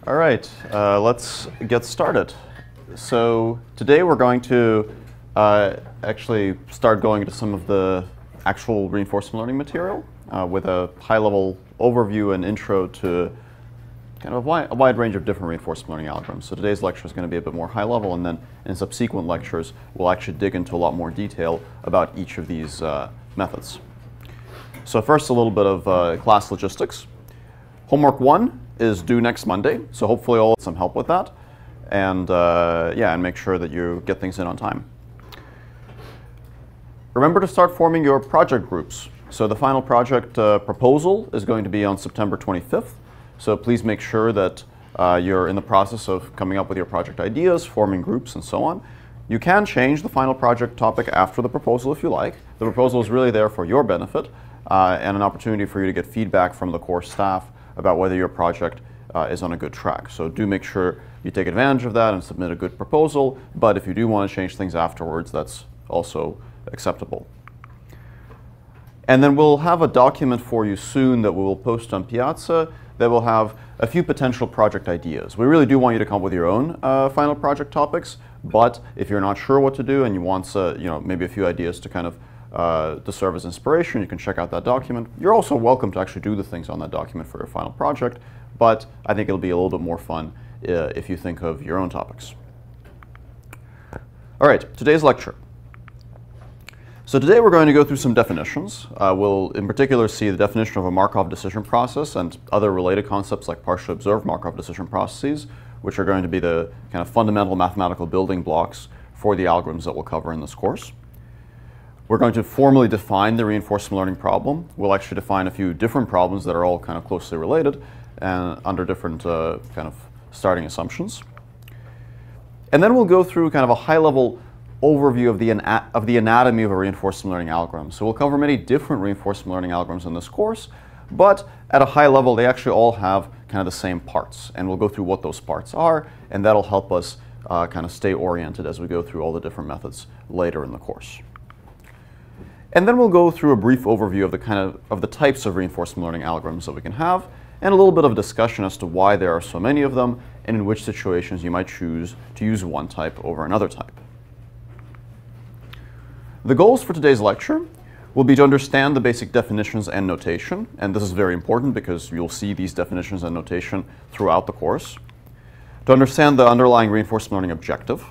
All right, let's get started. So today we're going to actually start going into some of the actual reinforcement learning material with a high-level overview and intro to kind of a wide range of different reinforcement learning algorithms. So today's lecture is going to be a bit more high-level, and then in subsequent lectures we'll actually dig into a lot more detail about each of these methods. So first, a little bit of class logistics. Homework 1 is due next Monday, so hopefully all some help with that, and and make sure that you get things in on time. Remember to start forming your project groups. So the final project proposal is going to be on September 25th, so please make sure that you're in the process of coming up with your project ideas, forming groups, and so on. You can change the final project topic after the proposal if you like. The proposal is really there for your benefit and an opportunity for you to get feedback from the course staff about whether your project is on a good track. So do make sure you take advantage of that and submit a good proposal, but if you do want to change things afterwards, that's also acceptable. And then we'll have a document for you soon that we will post on Piazza that will have a few potential project ideas. We really do want you to come up with your own final project topics, but if you're not sure what to do and you want maybe a few ideas to kind of to serve as inspiration, you can check out that document. You're also welcome to actually do the things on that document for your final project, but I think it'll be a little bit more fun if you think of your own topics. All right, today's lecture. So today we're going to go through some definitions. We'll in particular see the definition of a Markov decision process and other related concepts like partially observed Markov decision processes, which are going to be the kind of fundamental mathematical building blocks for the algorithms that we'll cover in this course. We're going to formally define the reinforcement learning problem. We'll actually define a few different problems that are all kind of closely related and under different kind of starting assumptions. And then we'll go through kind of a high-level overview of the anatomy of a reinforcement learning algorithm. So we'll cover many different reinforcement learning algorithms in this course, but at a high level they actually all have kind of the same parts. And we'll go through what those parts are, and that'll help us kind of stay oriented as we go through all the different methods later in the course. And then we'll go through a brief overview of the types of reinforcement learning algorithms that we can have, and a little bit of discussion as to why there are so many of them, and in which situations you might choose to use one type over another type. The goals for today's lecture will be to understand the basic definitions and notation, and this is very important because you'll see these definitions and notation throughout the course, to understand the underlying reinforcement learning objective,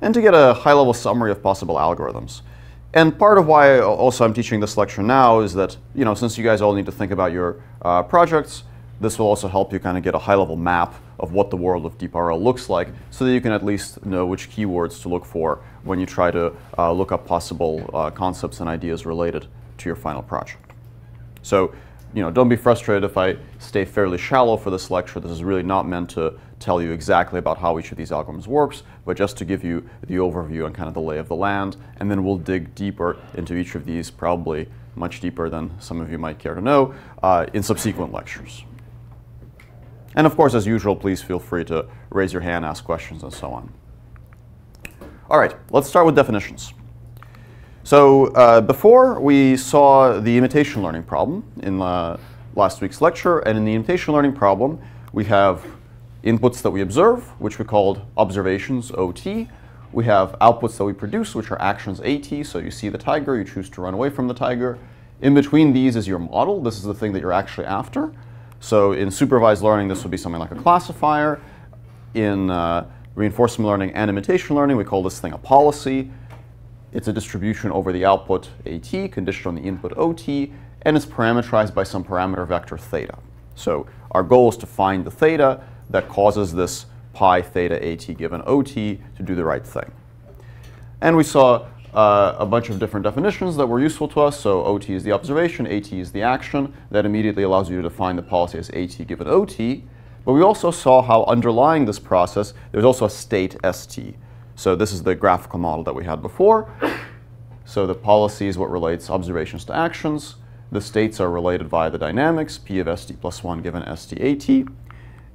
and to get a high-level summary of possible algorithms. And part of why also I'm teaching this lecture now is that, since you guys all need to think about your projects, this will also help you kind of get a high-level map of what the world of DeepRL looks like, so that you can at least know which keywords to look for when you try to look up possible concepts and ideas related to your final project. So, don't be frustrated if I stay fairly shallow for this lecture. This is really not meant to tell you exactly about how each of these algorithms works, but just to give you the overview and kind of the lay of the land, and then we'll dig deeper into each of these, probably much deeper than some of you might care to know, in subsequent lectures. And of course, as usual, please feel free to raise your hand, ask questions, and so on. All right, let's start with definitions. So before we saw the imitation learning problem in last week's lecture, and in the imitation learning problem, we have inputs that we observe, which we called observations, OT. We have outputs that we produce, which are actions, AT. So you see the tiger, you choose to run away from the tiger. In between these is your model. This is the thing that you're actually after. So in supervised learning, this would be something like a classifier. In reinforcement learning and imitation learning, we call this thing a policy. It's a distribution over the output AT, conditioned on the input OT, and it's parameterized by some parameter vector theta. So our goal is to find the theta that causes this pi theta AT given OT to do the right thing. And we saw a bunch of different definitions that were useful to us. So OT is the observation, AT is the action. That immediately allows you to define the policy as AT given OT. But we also saw how underlying this process, there's also a state ST. So this is the graphical model that we had before. So the policy is what relates observations to actions. The states are related via the dynamics, P of ST plus 1 given ST AT.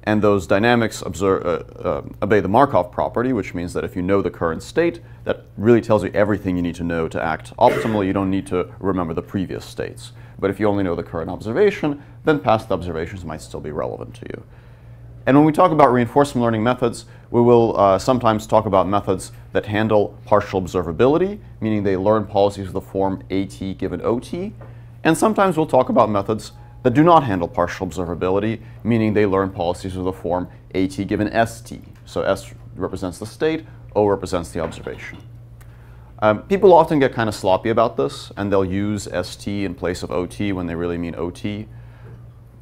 And those dynamics obey the Markov property, which means that if you know the current state, that really tells you everything you need to know to act optimally. You don't need to remember the previous states. But if you only know the current observation, then past observations might still be relevant to you. And when we talk about reinforcement learning methods, we will sometimes talk about methods that handle partial observability, meaning they learn policies of the form AT given OT. And sometimes we'll talk about methods that do not handle partial observability, meaning they learn policies of the form AT given ST. So S represents the state, O represents the observation. People often get kind of sloppy about this, and they'll use ST in place of OT when they really mean OT.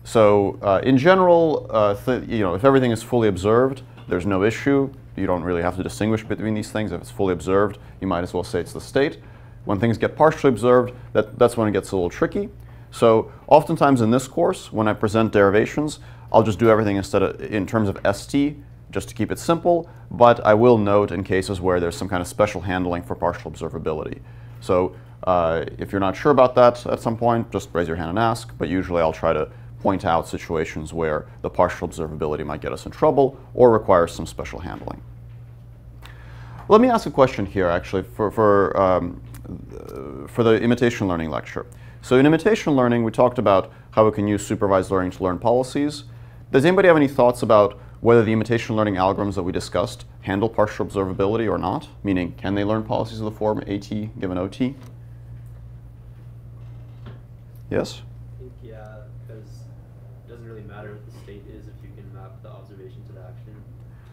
So in general, if everything is fully observed, there's no issue. You don't really have to distinguish between these things. If it's fully observed, you might as well say it's the state. When things get partially observed, that's when it gets a little tricky. So oftentimes in this course, when I present derivations, I'll just do everything in terms of ST, just to keep it simple, but I will note in cases where there's some kind of special handling for partial observability. So if you're not sure about that at some point, just raise your hand and ask, but usually I'll try to point out situations where the partial observability might get us in trouble or requires some special handling. Let me ask a question here, actually, for the imitation learning lecture. So in imitation learning, we talked about how we can use supervised learning to learn policies. Does anybody have any thoughts about whether the imitation learning algorithms that we discussed handle partial observability or not? Meaning, can they learn policies of the form AT given OT? Yes? I think, yeah, because it doesn't really matter what the state is if you can map the observation to the action.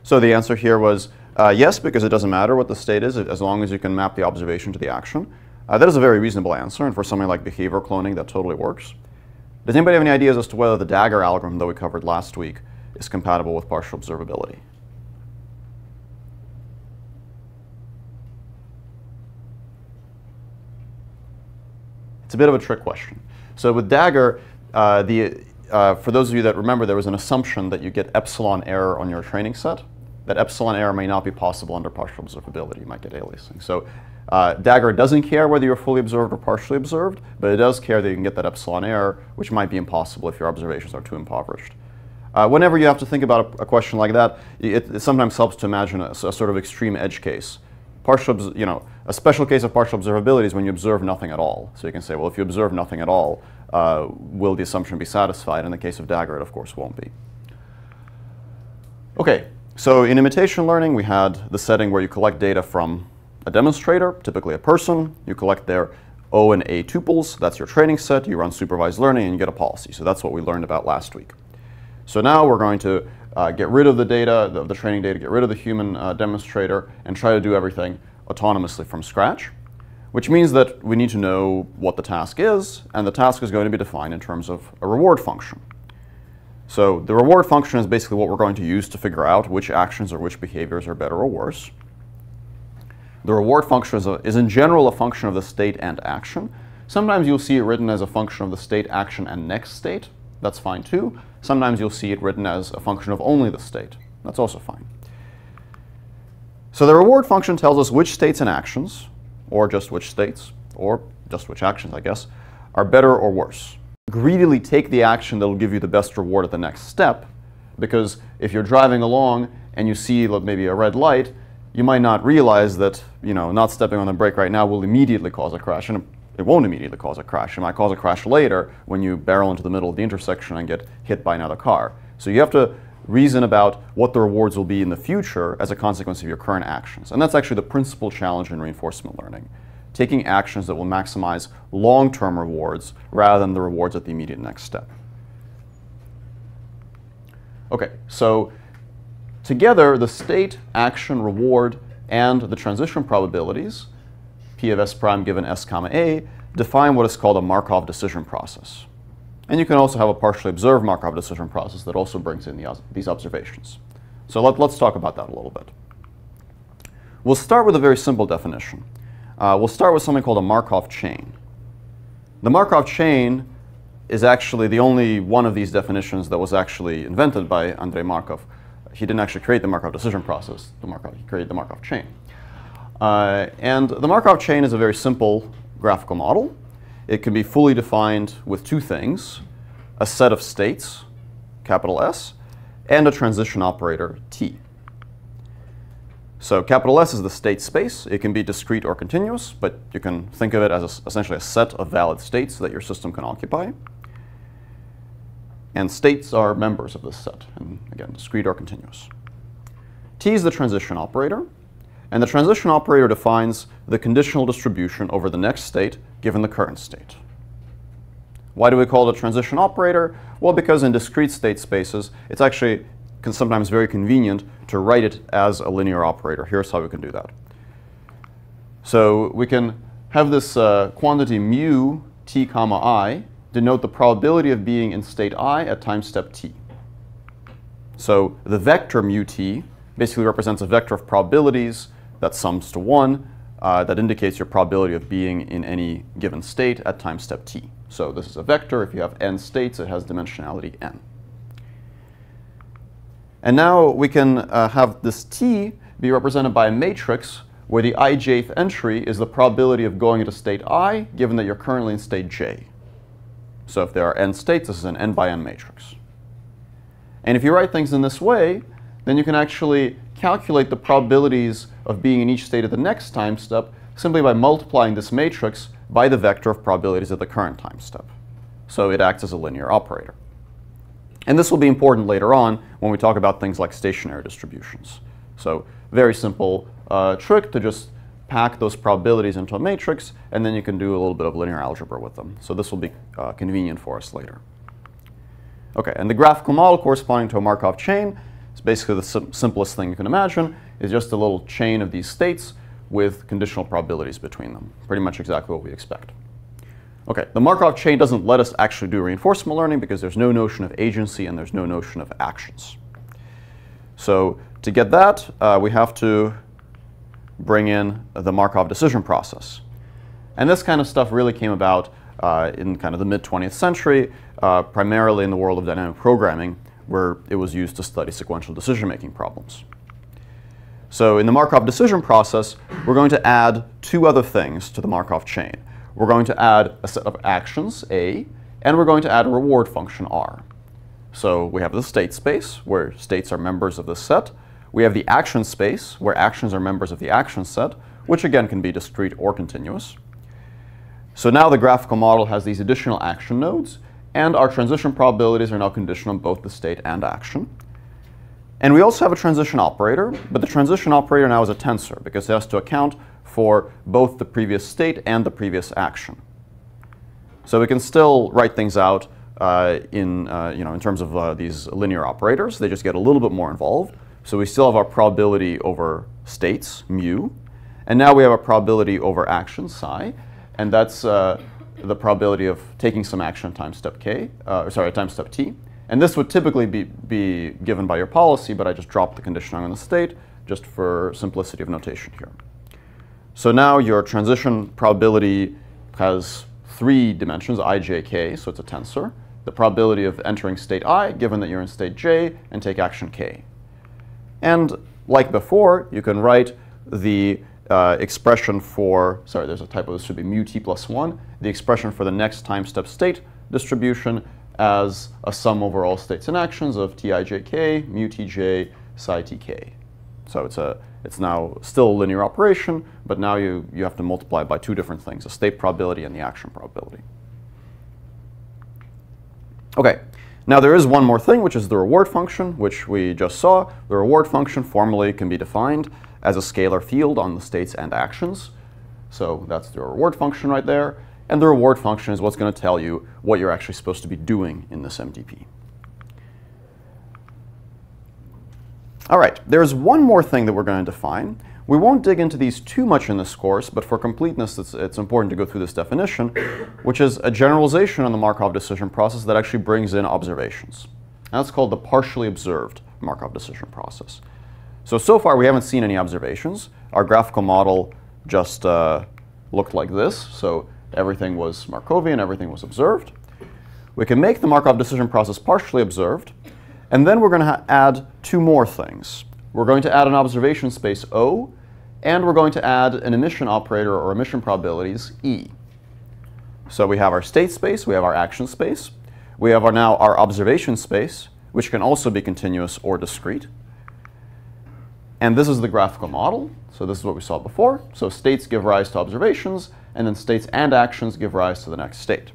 So the answer here was yes, because it doesn't matter what the state is as long as you can map the observation to the action. That is a very reasonable answer, and for something like behavior cloning, that totally works. Does anybody have any ideas as to whether the Dagger algorithm that we covered last week is compatible with partial observability? It's a bit of a trick question. So with Dagger, for those of you that remember, there was an assumption that you get epsilon error on your training set. That epsilon error may not be possible under partial observability. You might get aliasing. So Dagger doesn't care whether you're fully observed or partially observed, but it does care that you can get that epsilon error, which might be impossible if your observations are too impoverished. Whenever you have to think about a question like that, it sometimes helps to imagine a sort of extreme edge case. A special case of partial observability is when you observe nothing at all. So you can say, well, if you observe nothing at all, will the assumption be satisfied? In the case of Dagger, it of course won't be. Okay, so in imitation learning, we had the setting where you collect data from a demonstrator, typically a person. You collect their O and A tuples. That's your training set. You run supervised learning, and you get a policy. So that's what we learned about last week. So now we're going to get rid of the data, the training data, get rid of the human demonstrator, and try to do everything autonomously from scratch, which means that we need to know what the task is, and the task is going to be defined in terms of a reward function. So the reward function is basically what we're going to use to figure out which actions or which behaviors are better or worse. The reward function is in general a function of the state and action. Sometimes you'll see it written as a function of the state, action, and next state. That's fine too. Sometimes you'll see it written as a function of only the state. That's also fine. So the reward function tells us which states and actions, or just which states, or just which actions, I guess, are better or worse. Greedily take the action that will give you the best reward at the next step, because if you're driving along and you see maybe a red light, you might not realize that not stepping on the brake right now will immediately cause a crash. And it won't immediately cause a crash. It might cause a crash later when you barrel into the middle of the intersection and get hit by another car. So you have to reason about what the rewards will be in the future as a consequence of your current actions. And that's actually the principal challenge in reinforcement learning. Taking actions that will maximize long-term rewards rather than the rewards at the immediate next step. Okay, so together the state, action, reward, and the transition probabilities, P of S prime given S comma A, define what is called a Markov decision process. And you can also have a partially observed Markov decision process that also brings in these observations. So let's talk about that a little bit. We'll start with a very simple definition. We'll start with something called a Markov chain. The Markov chain is actually the only one of these definitions that was actually invented by Andrei Markov. He didn't actually create the Markov decision process. He created the Markov chain. And the Markov chain is a very simple graphical model. It can be fully defined with two things: a set of states, capital S, and a transition operator, T. So capital S is the state space. It can be discrete or continuous, but you can think of it as essentially a set of valid states that your system can occupy. and states are members of this set, and again, discrete or continuous. T is the transition operator, and the transition operator defines the conditional distribution over the next state given the current state. Why do we call it a transition operator? Well, because in discrete state spaces, it's actually sometimes very convenient to write it as a linear operator. Here's how we can do that. So we can have this quantity mu t comma I denote the probability of being in state I at time step t. So the vector mu t basically represents a vector of probabilities that sums to 1 that indicates your probability of being in any given state at time step t. So this is a vector. If you have n states, it has dimensionality n. And now we can have this t be represented by a matrix where the ijth entry is the probability of going into state I, given that you're currently in state j. So if there are n states, this is an n by n matrix. And if you write things in this way, then you can actually calculate the probabilities of being in each state at the next time step simply by multiplying this matrix by the vector of probabilities at the current time step. So it acts as a linear operator. And this will be important later on when we talk about things like stationary distributions. So very simple trick to just pack those probabilities into a matrix, and then you can do a little bit of linear algebra with them. So this will be convenient for us later. Okay, and the graphical model corresponding to a Markov chain is basically the simplest thing you can imagine. It's just a little chain of these states with conditional probabilities between them. Pretty much exactly what we expect. Okay, the Markov chain doesn't let us actually do reinforcement learning because there's no notion of agency and there's no notion of actions. So to get that, we have to bring in the Markov decision process. And this kind of stuff really came about in kind of the mid-20th century, primarily in the world of dynamic programming, where it was used to study sequential decision-making problems. So in the Markov decision process, we're going to add two other things to the Markov chain. We're going to add a set of actions, A, and we're going to add a reward function, R. So we have the state space, where states are members of this set. We have the action space, where actions are members of the action set, which again can be discrete or continuous. So now the graphical model has these additional action nodes, and our transition probabilities are now conditional on both the state and action. And we also have a transition operator, but the transition operator now is a tensor because it has to account for both the previous state and the previous action. So we can still write things out in terms of these linear operators. They just get a little bit more involved. So we still have our probability over states, mu, and now we have a probability over action, psi, and that's the probability of taking some action at time step time step t. And this would typically be given by your policy, but I just dropped the conditioning on the state just for simplicity of notation here. So now your transition probability has 3 dimensions, I, j, k, so it's a tensor. The probability of entering state I, given that you're in state j, and take action k. And like before, you can write the expression for, sorry, there's a typo, this should be mu t plus 1, the expression for the next time step state distribution as a sum over all states and actions of tijk, mu tj, psi tk. So it's now still a linear operation, but now you have to multiply by 2 different things, a state probability and the action probability. Okay, now there is one more thing, which is the reward function, which we just saw. The reward function formally can be defined as a scalar field on the states and actions. So that's the reward function right there. And the reward function is what's going to tell you what you're actually supposed to be doing in this MDP. All right, there's one more thing that we're going to define. We won't dig into these too much in this course, but for completeness, it's important to go through this definition, which is a generalization on the Markov decision process that actually brings in observations. And that's called the partially observed Markov decision process. So far we haven't seen any observations. Our graphical model just looked like this. So everything was Markovian, everything was observed. We can make the Markov decision process partially observed, and then we're going to add 2 more things. We're going to add an observation space O, and we're going to add an emission operator or emission probabilities E. So we have our state space, we have our action space, we have now our observation space, which can also be continuous or discrete. And this is the graphical model. So this is what we saw before. So states give rise to observations, and then states and actions give rise to the next state.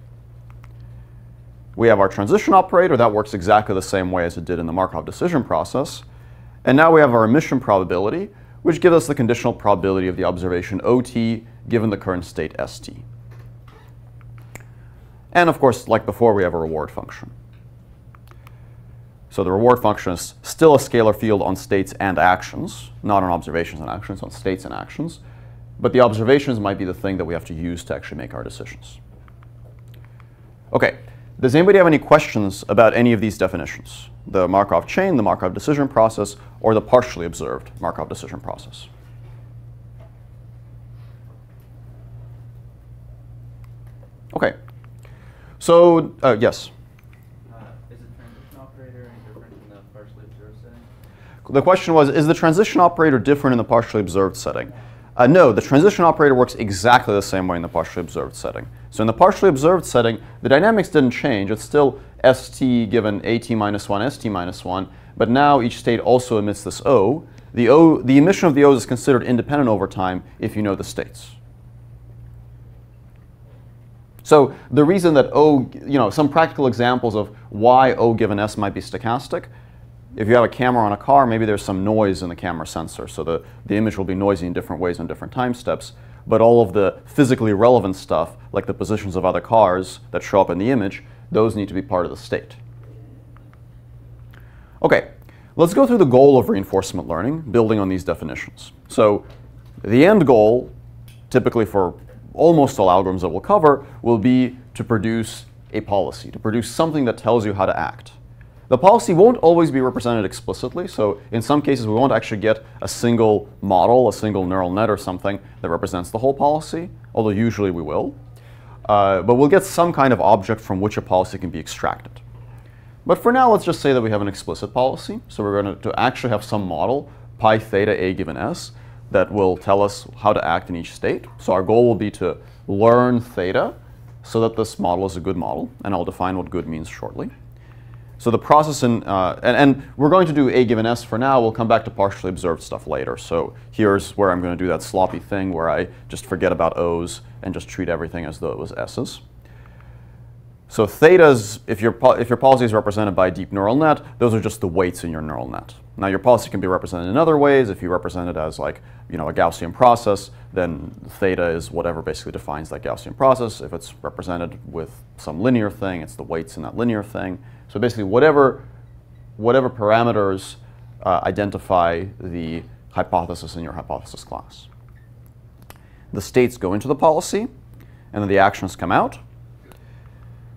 We have our transition operator. That works exactly the same way as it did in the Markov decision process. And now we have our emission probability, which gives us the conditional probability of the observation OT given the current state ST. And of course, like before, we have a reward function. So the reward function is still a scalar field on states and actions, not on observations and actions, on states and actions. But the observations might be the thing that we have to use to actually make our decisions. OK, does anybody have any questions about any of these definitions? The Markov chain, the Markov decision process, or the partially observed Markov decision process? OK, so yes? Is the transition operator any different in the partially observed setting? The question was, is the transition operator different in the partially observed setting? No, the transition operator works exactly the same way in the partially observed setting. So in the partially observed setting, the dynamics didn't change. It's still ST given AT minus 1, ST minus 1, but now each state also emits this O. The emission of the O's is considered independent over time if you know the states. So the reason that O, some practical examples of why O given S might be stochastic. If you have a camera on a car, maybe there's some noise in the camera sensor, so the image will be noisy in different ways on different time steps. But all of the physically relevant stuff, like the positions of other cars that show up in the image, those need to be part of the state. OK, let's go through the goal of reinforcement learning, building on these definitions. So the end goal, typically for almost all algorithms that we'll cover, will be to produce a policy, to produce something that tells you how to act. The policy won't always be represented explicitly, so in some cases we won't actually get a single model, a single neural net or something that represents the whole policy, although usually we will. But we'll get some kind of object from which a policy can be extracted. But for now, let's just say that we have an explicit policy. So we're going to actually have some model, pi theta A given S, that will tell us how to act in each state. So our goal will be to learn theta so that this model is a good model, and I'll define what good means shortly. So the process and we're going to do A given S for now. We'll come back to partially observed stuff later. So here's where I'm going to do that sloppy thing where I just forget about O's and just treat everything as though it was S's. So thetas, if your policy is represented by a deep neural net, those are just the weights in your neural net. Now your policy can be represented in other ways. If you represent it as like a Gaussian process, then theta is whatever basically defines that Gaussian process. If it's represented with some linear thing, it's the weights in that linear thing. So basically whatever parameters identify the hypothesis in your hypothesis class. The states go into the policy, and then the actions come out.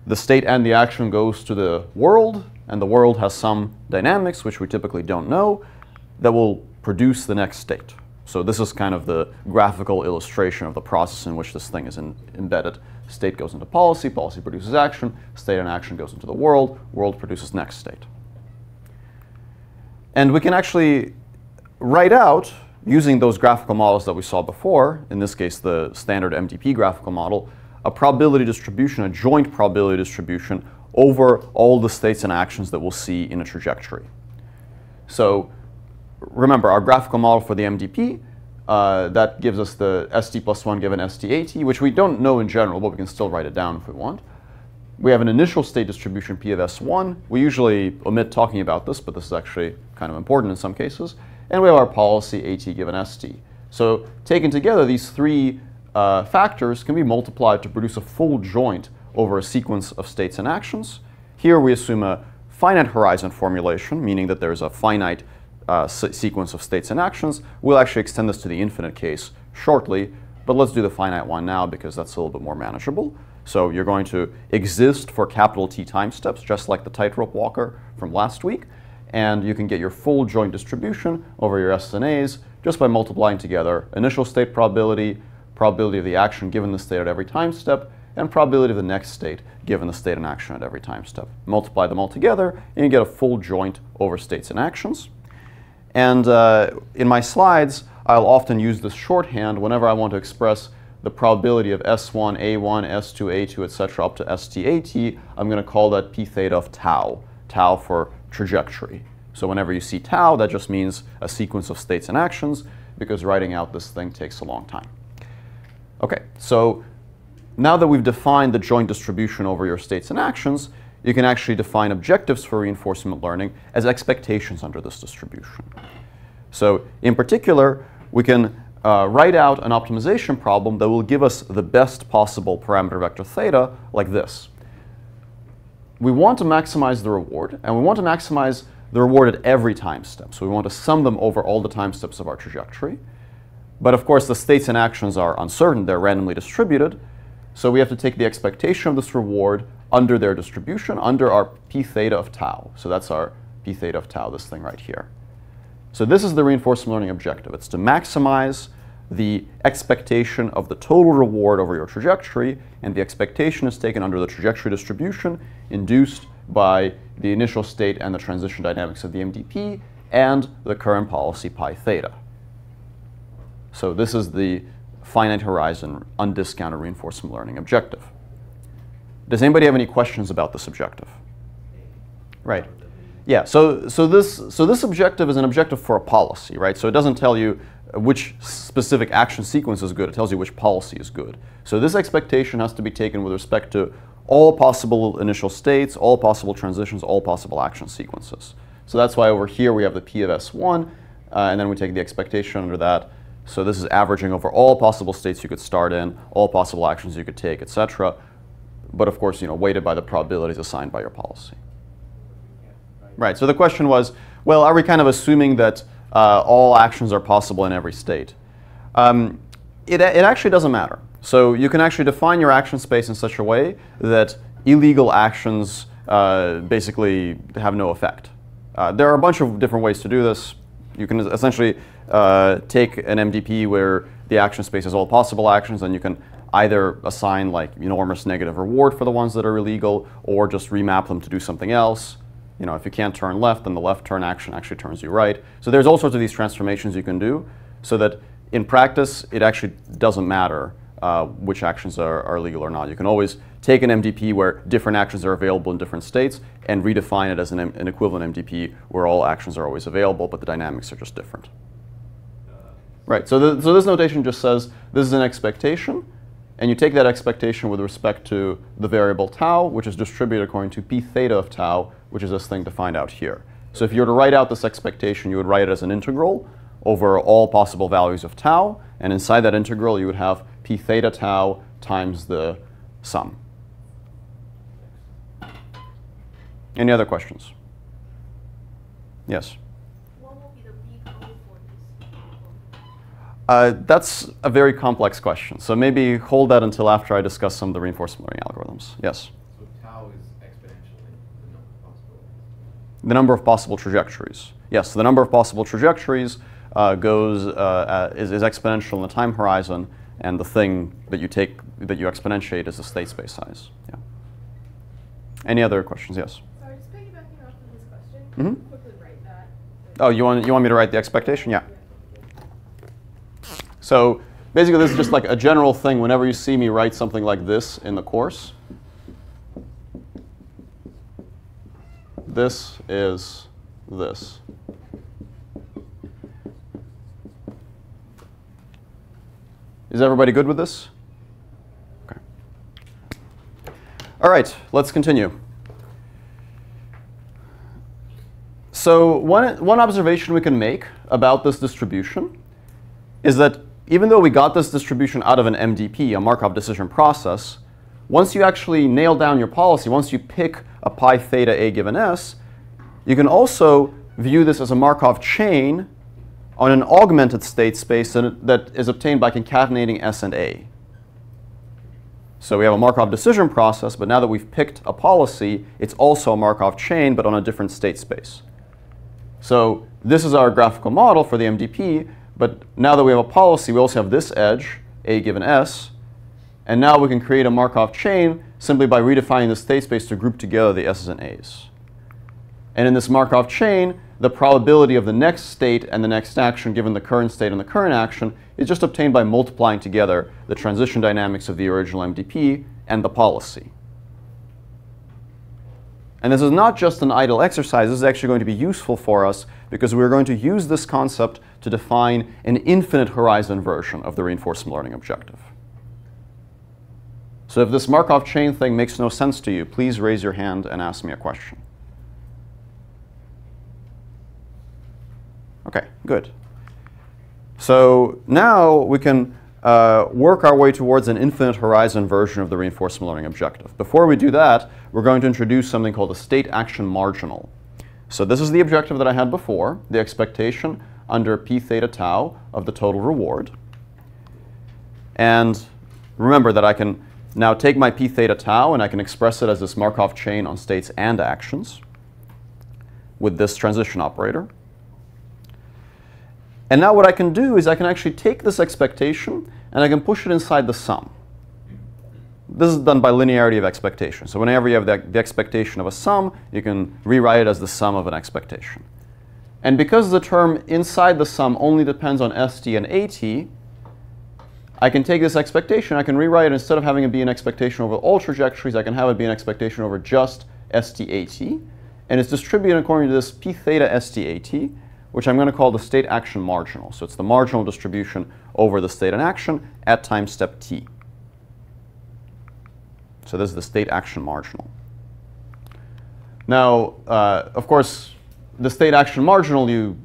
The state and the action goes to the world, and the world has some dynamics, which we typically don't know, that will produce the next state. So this is kind of the graphical illustration of the process in which this thing is embedded. State goes into policy, policy produces action, state and action goes into the world, world produces next state. And we can actually write out, using those graphical models that we saw before, in this case the standard MDP graphical model, a probability distribution, a joint probability distribution over all the states and actions that we'll see in a trajectory. So remember, our graphical model for the MDP, that gives us the ST plus 1 given ST-AT, which we don't know in general, but we can still write it down if we want. We have an initial state distribution P of S1. We usually omit talking about this, but this is actually kind of important in some cases. And we have our policy AT given ST. So taken together, these three factors can be multiplied to produce a full joint over a sequence of states and actions. Here we assume a finite horizon formulation, meaning that there's a finite sequence of states and actions. We'll actually extend this to the infinite case shortly, but let's do the finite one now because that's a little bit more manageable. So you're going to exist for capital T time steps, just like the tightrope walker from last week, and you can get your full joint distribution over your S and A's just by multiplying together initial state probability, probability of the action given the state at every time step, and probability of the next state given the state and action at every time step. Multiply them all together, and you get a full joint over states and actions. And in my slides, I'll often use this shorthand whenever I want to express the probability of S1, A1, S2, A2, etc. up to ST-AT. I'm going to call that P theta of tau, tau for trajectory. So whenever you see tau, that just means a sequence of states and actions, because writing out this thing takes a long time. OK, so now that we've defined the joint distribution over your states and actions, you can actually define objectives for reinforcement learning as expectations under this distribution. So in particular, we can write out an optimization problem that will give us the best possible parameter vector theta like this. We want to maximize the reward, and we want to maximize the reward at every time step. So we want to sum them over all the time steps of our trajectory. But of course, the states and actions are uncertain. They're randomly distributed. So we have to take the expectation of this reward under their distribution, under our p theta of tau. So that's our p theta of tau, this thing right here. So this is the reinforcement learning objective. It's to maximize the expectation of the total reward over your trajectory, and the expectation is taken under the trajectory distribution induced by the initial state and the transition dynamics of the MDP and the current policy pi theta. So this is the finite horizon undiscounted reinforcement learning objective. Does anybody have any questions about this objective? Right. Yeah, so this objective is an objective for a policy, right? So it doesn't tell you which specific action sequence is good, it tells you which policy is good. So this expectation has to be taken with respect to all possible initial states, all possible transitions, all possible action sequences. So that's why over here we have the P of S1, and then we take the expectation under that. So this is averaging over all possible states you could start in, all possible actions you could take, etc. But of course, weighted by the probabilities assigned by your policy. Right, so the question was, well, are we kind of assuming that all actions are possible in every state? It actually doesn't matter. So you can actually define your action space in such a way that illegal actions basically have no effect. There are a bunch of different ways to do this. You can essentially take an MDP where the action space is all possible actions, and you can either assign like enormous negative reward for the ones that are illegal, or just remap them to do something else. If you can't turn left, then the left turn action actually turns you right. So there's all sorts of these transformations you can do, so that in practice, it actually doesn't matter which actions are legal or not. You can always take an MDP where different actions are available in different states and redefine it as an equivalent MDP where all actions are always available, but the dynamics are just different. Right, so this notation just says this is an expectation, and you take that expectation with respect to the variable tau, which is distributed according to p theta of tau, which is this thing defined out here. So if you were to write out this expectation, you would write it as an integral over all possible values of tau, and inside that integral you would have p theta tau times the sum. Any other questions? Yes? What will be the B code for this? That's a very complex question. So maybe hold that until after I discuss some of the reinforcement learning algorithms. Yes? So tau is exponentially the number of possibilities. The number of possible trajectories. Yes, the number of possible trajectories is exponential in the time horizon, and the thing that you exponentiate is the state space size. Yeah. Any other questions? Yes? Sorry, just piggybacking off of this question. Mm-hmm. Quickly write that. Oh, you want me to write the expectation? Yeah. So basically, this is just like a general thing. Whenever you see me write something like this in the course, this is this. Is everybody good with this? Okay. All right, let's continue. So one observation we can make about this distribution is that even though we got this distribution out of an MDP, a Markov decision process, once you actually nail down your policy, once you pick a pi theta A given S, you can also view this as a Markov chain on an augmented state space that is obtained by concatenating S and A. So we have a Markov decision process, but now that we've picked a policy, it's also a Markov chain, but on a different state space. So this is our graphical model for the MDP, but now that we have a policy, we also have this edge, A given S, and now we can create a Markov chain simply by redefining the state space to group together the S's and A's. And in this Markov chain, the probability of the next state and the next action given the current state and the current action is just obtained by multiplying together the transition dynamics of the original MDP and the policy. And this is not just an idle exercise. This is actually going to be useful for us because we're going to use this concept to define an infinite horizon version of the reinforcement learning objective. So if this Markov chain thing makes no sense to you, please raise your hand and ask me a question. OK, good. So now we can work our way towards an infinite horizon version of the reinforcement learning objective. Before we do that, we're going to introduce something called a state action marginal. So this is the objective that I had before, the expectation under p theta tau of the total reward. And remember that I can now take my p theta tau and I can express it as this Markov chain on states and actions with this transition operator. And now what I can do is I can actually take this expectation and I can push it inside the sum. This is done by linearity of expectation. So whenever you have the expectation of a sum, you can rewrite it as the sum of an expectation. And because the term inside the sum only depends on st and at, I can take this expectation, I can rewrite it, instead of having it be an expectation over all trajectories, I can have it be an expectation over just st at. And it's distributed according to this p theta st at, which I'm going to call the state action marginal. So it's the marginal distribution over the state in action at time step t. So this is the state action marginal. Now, of course, the state action marginal, you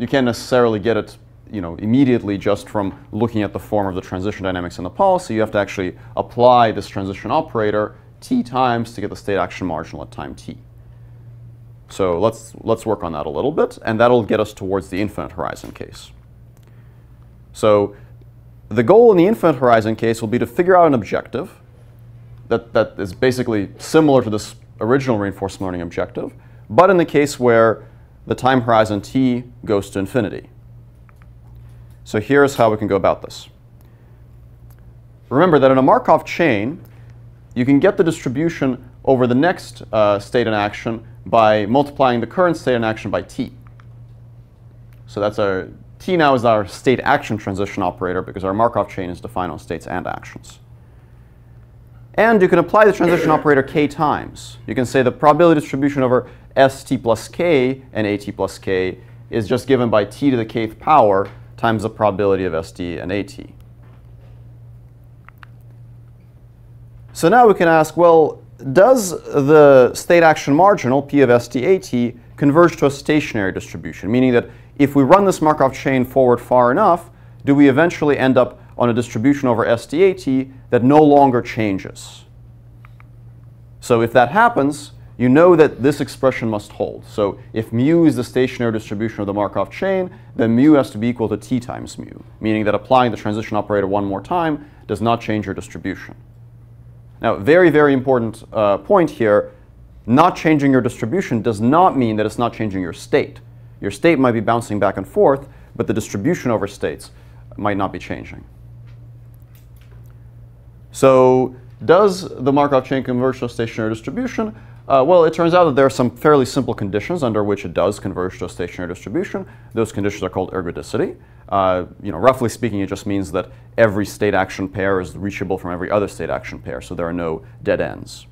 can't necessarily get it immediately just from looking at the form of the transition dynamics in the policy. You have to actually apply this transition operator t times to get the state action marginal at time t. So let's work on that a little bit, and that'll get us towards the infinite horizon case. So the goal in the infinite horizon case will be to figure out an objective that is basically similar to this original reinforcement learning objective, but in the case where the time horizon t goes to infinity. So here's how we can go about this. Remember that in a Markov chain, you can get the distribution over the next state in action by multiplying the current state in action by t. So that's our t now is our state action transition operator because our Markov chain is defined on states and actions. And you can apply the transition operator k times. You can say the probability distribution over st plus k and at plus k is just given by t to the kth power times the probability of st and at. So now we can ask, well, does the state action marginal, p of st at, converge to a stationary distribution? Meaning that if we run this Markov chain forward far enough, do we eventually end up on a distribution over st at that no longer changes? So if that happens, you know that this expression must hold. So if mu is the stationary distribution of the Markov chain, then mu has to be equal to t times mu, meaning that applying the transition operator one more time does not change your distribution. Now, very, very important point here, not changing your distribution does not mean that it's not changing your state. Your state might be bouncing back and forth, but the distribution over states might not be changing. So does the Markov chain converge to a stationary distribution? Well, it turns out that there are some fairly simple conditions under which it does converge to a stationary distribution. Those conditions are called ergodicity. Roughly speaking, it just means that every state action pair is reachable from every other state action pair, so there are no dead ends.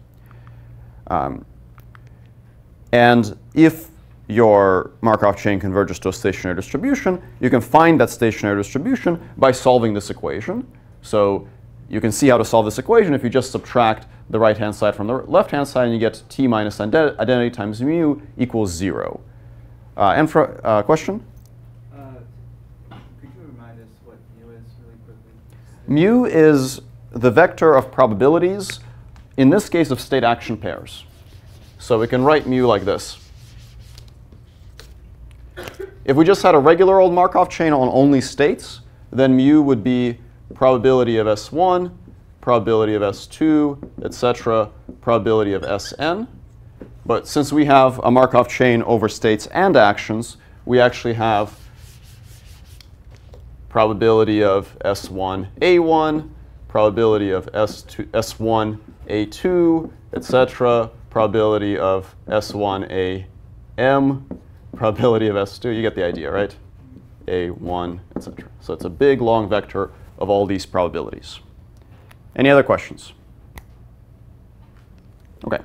And if your Markov chain converges to a stationary distribution, you can find that stationary distribution by solving this equation. So you can see how to solve this equation if you just subtract the right-hand side from the left-hand side, and you get t minus identity times mu equals 0. And for question? Could you remind us what mu is really quickly? Mu is the vector of probabilities, in this case of state action pairs. So we can write mu like this. If we just had a regular old Markov chain on only states, then mu would be probability of S1, probability of S2, etc., probability of Sn. But since we have a Markov chain over states and actions, we actually have probability of S1A1, probability of S1A2, etc., probability of S1AM, probability of S2. You get the idea, right? A1, etc. So it's a big, long vector of all these probabilities. Any other questions? OK.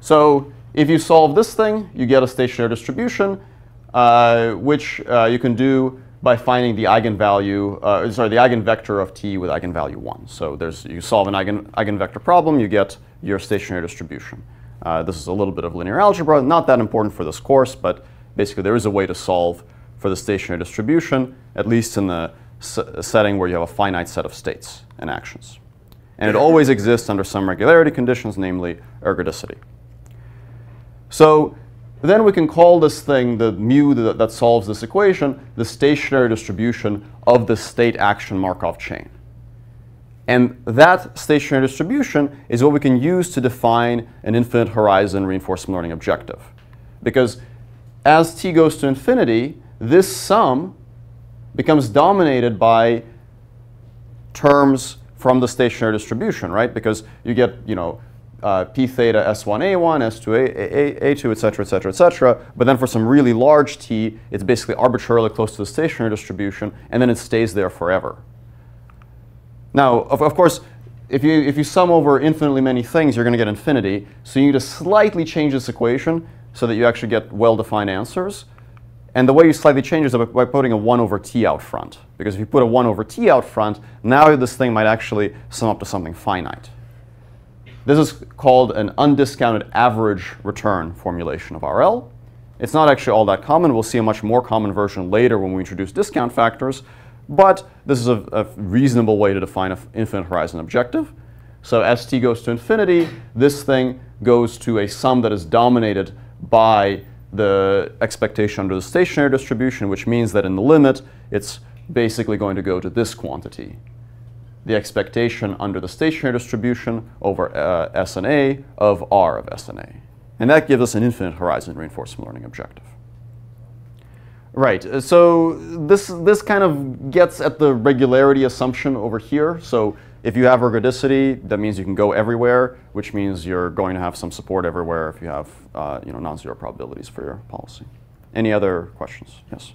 So if you solve this thing, you get a stationary distribution, which you can do by finding the eigenvalue, the eigenvector of t with eigenvalue 1. So you solve an eigenvector problem, you get your stationary distribution. This is a little bit of linear algebra, not that important for this course, but basically there is a way to solve for the stationary distribution, at least in the setting where you have a finite set of states and actions. And it always exists under some regularity conditions, namely ergodicity. So then we can call this thing, the mu that solves this equation, the stationary distribution of the state action Markov chain. And that stationary distribution is what we can use to define an infinite horizon reinforcement learning objective. Because as t goes to infinity, this sum becomes dominated by terms from the stationary distribution, right? Because you get, p theta s1a1, s2a2, et cetera, et cetera, et cetera. But then for some really large t, it's basically arbitrarily close to the stationary distribution, and then it stays there forever. Now, of course, if you sum over infinitely many things, you're going to get infinity. So you need to slightly change this equation so that you actually get well-defined answers. And the way you slightly change is by putting a 1 over t out front. Because if you put a 1 over t out front, now this thing might actually sum up to something finite. This is called an undiscounted average return formulation of RL. It's not actually all that common. We'll see a much more common version later when we introduce discount factors. But this is a reasonable way to define an infinite horizon objective. So as t goes to infinity, this thing goes to a sum that is dominated by the expectation under the stationary distribution, which means that in the limit, it's basically going to go to this quantity, the expectation under the stationary distribution over S and A of R of S and A. And that gives us an infinite horizon reinforcement learning objective. Right, so this kind of gets at the regularity assumption over here. So if you have ergodicity, that means you can go everywhere, which means you're going to have some support everywhere if you have non-zero probabilities for your policy. Any other questions? Yes?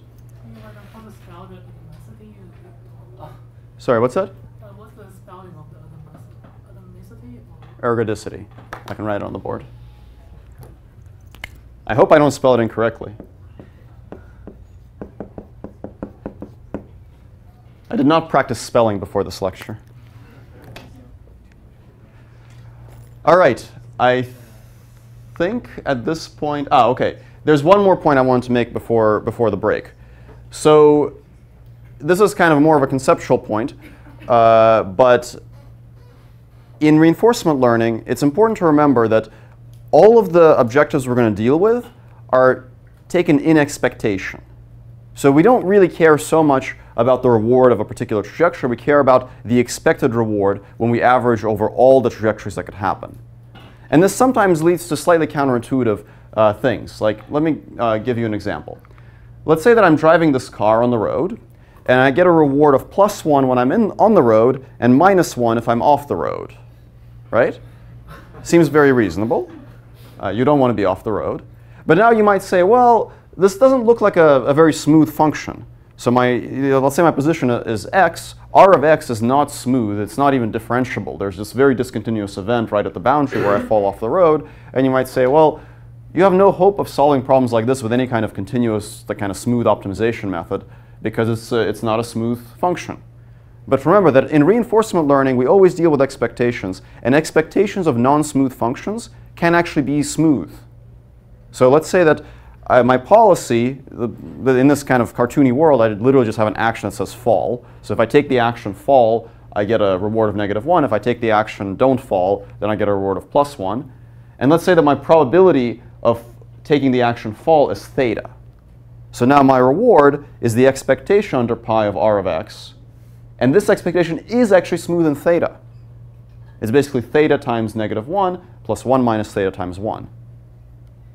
Sorry, what's that? What's the spelling of the atomicity? Ergodicity. I can write it on the board. I hope I don't spell it incorrectly. I did not practice spelling before this lecture. All right, I think at this point, okay. There's one more point I wanted to make before the break. So this is kind of more of a conceptual point, but in reinforcement learning, it's important to remember that all of the objectives we're going to deal with are taken in expectation. So we don't really care so much about the reward of a particular trajectory. We care about the expected reward when we average over all the trajectories that could happen. And this sometimes leads to slightly counterintuitive things. Like, let me give you an example. Let's say that I'm driving this car on the road, and I get a reward of +1 when I'm on the road, and -1 if I'm off the road. Right? Seems very reasonable. You don't want to be off the road. But now you might say, well, this doesn't look like a very smooth function. So let's say my position is x. R of x is not smooth. It's not even differentiable. There's this very discontinuous event right at the boundary where I fall off the road. And you might say, well, you have no hope of solving problems like this with any kind of continuous, kind of smooth optimization method because it's not a smooth function. But remember that in reinforcement learning, we always deal with expectations. And expectations of non-smooth functions can actually be smooth. So let's say that my policy, in this kind of cartoony world, I literally just have an action that says fall. So if I take the action fall, I get a reward of -1. If I take the action don't fall, then I get a reward of +1. And let's say that my probability of taking the action fall is theta. So now my reward is the expectation under pi of R of x. And this expectation is actually smooth in theta. It's basically theta times -1 plus 1 minus theta times 1.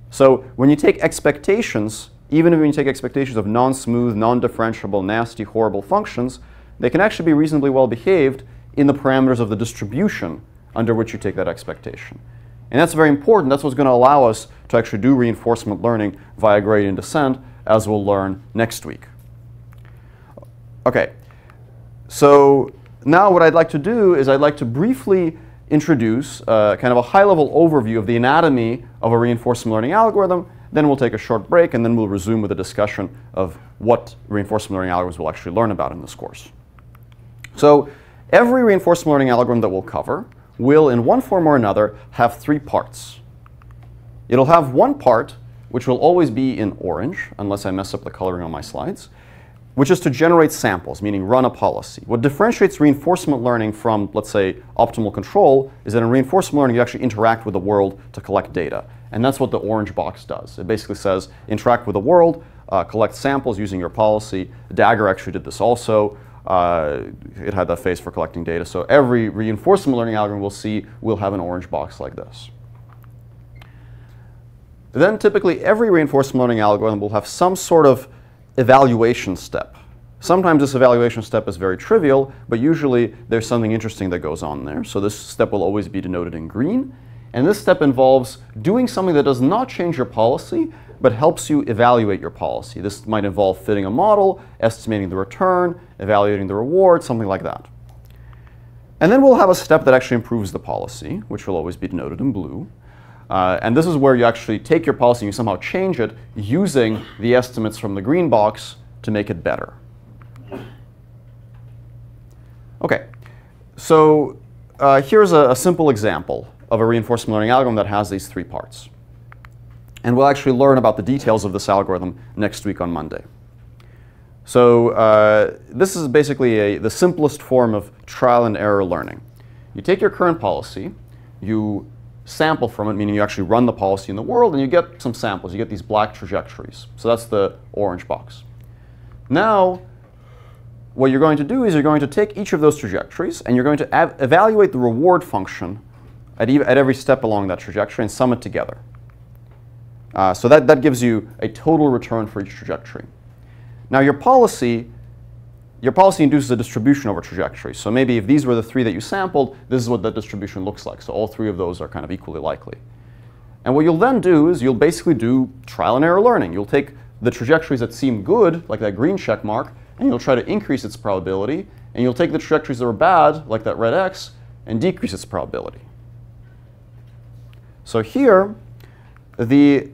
So when you take expectations, even when you take expectations of non-smooth, non-differentiable, nasty, horrible functions, they can actually be reasonably well behaved in the parameters of the distribution under which you take that expectation. And that's very important. That's what's going to allow us to actually do reinforcement learning via gradient descent, as we'll learn next week. Okay, so now what I'd like to do is I'd like to briefly introduce kind of a high-level overview of the anatomy of a reinforcement learning algorithm, Then we'll take a short break, and then we'll resume with a discussion of what reinforcement learning algorithms we'll actually learn about in this course. So every reinforcement learning algorithm that we'll cover will, in one form or another, have three parts. It'll have one part, which will always be in orange, unless I mess up the coloring on my slides, which is to generate samples, meaning run a policy. What differentiates reinforcement learning from, let's say, optimal control is that in reinforcement learning, you actually interact with the world to collect data. And that's what the orange box does. It basically says, interact with the world, collect samples using your policy. Dagger actually did this also. It had that phase for collecting data. So every reinforcement learning algorithm we'll see will have an orange box like this. Then typically every reinforcement learning algorithm will have some sort of evaluation step. Sometimes this evaluation step is very trivial, but usually there's something interesting that goes on there. So this step will always be denoted in green. And this step involves doing something that does not change your policy, but helps you evaluate your policy. This might involve fitting a model, estimating the return, evaluating the reward, something like that. And then we'll have a step that actually improves the policy, which will always be denoted in blue. And this is where you actually take your policy and you somehow change it using the estimates from the green box to make it better. Okay, so here's a simple example of a reinforcement learning algorithm that has these three parts. And we'll actually learn about the details of this algorithm next week on Monday. So this is basically the simplest form of trial and error learning. You take your current policy, you sample from it, meaning you actually run the policy in the world, and you get some samples. You get these black trajectories. So that's the orange box. Now, what you're going to do is you're going to take each of those trajectories, and you're going to evaluate the reward function at every step along that trajectory and sum it together. So that gives you a total return for each trajectory. Now, your policy induces a distribution over trajectory. So maybe if these were the three that you sampled, this is what that distribution looks like. So all three of those are kind of equally likely. And what you'll then do is you'll basically do trial and error learning. You'll take the trajectories that seem good, like that green check mark, and you'll try to increase its probability. And you'll take the trajectories that are bad, like that red X, and decrease its probability. So here, the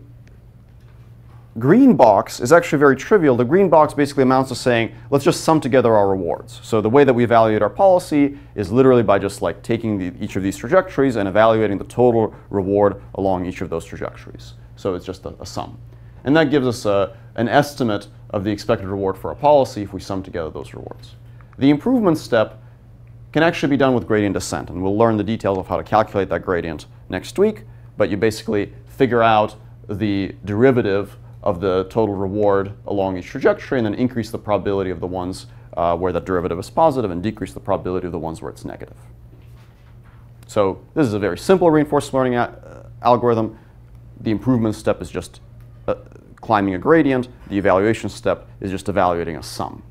green box is actually very trivial. The green box basically amounts to saying, let's just sum together our rewards. So the way that we evaluate our policy is literally by just like taking each of these trajectories and evaluating the total reward along each of those trajectories. So it's just a sum. And that gives us an estimate of the expected reward for a policy if we sum together those rewards. The improvement step can actually be done with gradient descent, and we'll learn the details of how to calculate that gradient next week. But you basically figure out the derivative of the total reward along each trajectory and then increase the probability of the ones where that derivative is positive and decrease the probability of the ones where it's negative. So this is a very simple reinforcement learning algorithm. The improvement step is just climbing a gradient. The evaluation step is just evaluating a sum.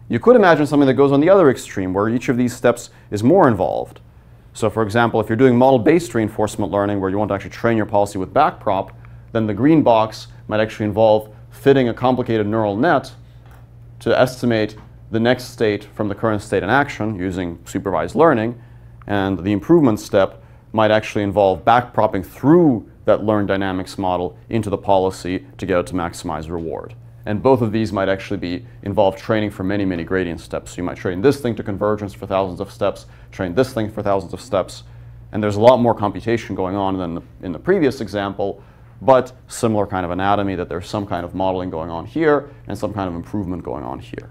You could imagine something that goes on the other extreme where each of these steps is more involved. So for example, if you're doing model-based reinforcement learning where you want to actually train your policy with backprop, then the green box might actually involve fitting a complicated neural net to estimate the next state from the current state in action using supervised learning. And the improvement step might actually involve backpropping through that learned dynamics model into the policy to get it to maximize reward. And both of these might actually involve training for many, many gradient steps. So you might train this thing to convergence for thousands of steps, train this thing for thousands of steps. And there's a lot more computation going on than in the previous example, but similar kind of anatomy, that there's some kind of modeling going on here and some kind of improvement going on here.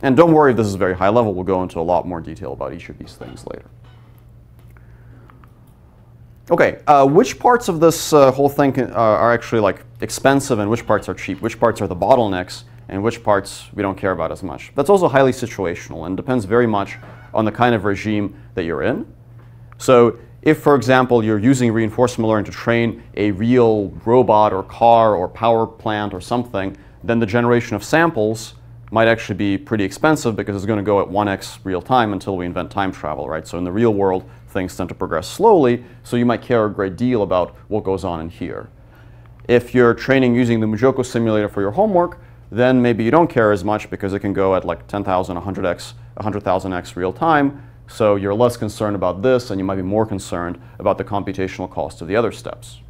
And don't worry if this is very high level. We'll go into a lot more detail about each of these things later. Okay, which parts of this whole thing are actually like expensive and which parts are cheap? Which parts are the bottlenecks and which parts we don't care about as much? That's also highly situational and depends very much on the kind of regime that you're in. So if, for example, you're using reinforcement learning to train a real robot or car or power plant or something, then the generation of samples might actually be pretty expensive because it's going to go at 1x real time until we invent time travel, right? So in the real world, things tend to progress slowly, so you might care a great deal about what goes on in here. If you're training using the Mujoko simulator for your homework, then maybe you don't care as much because it can go at like 10,000, 100x, 100,000x real time, so you're less concerned about this and you might be more concerned about the computational cost of the other steps.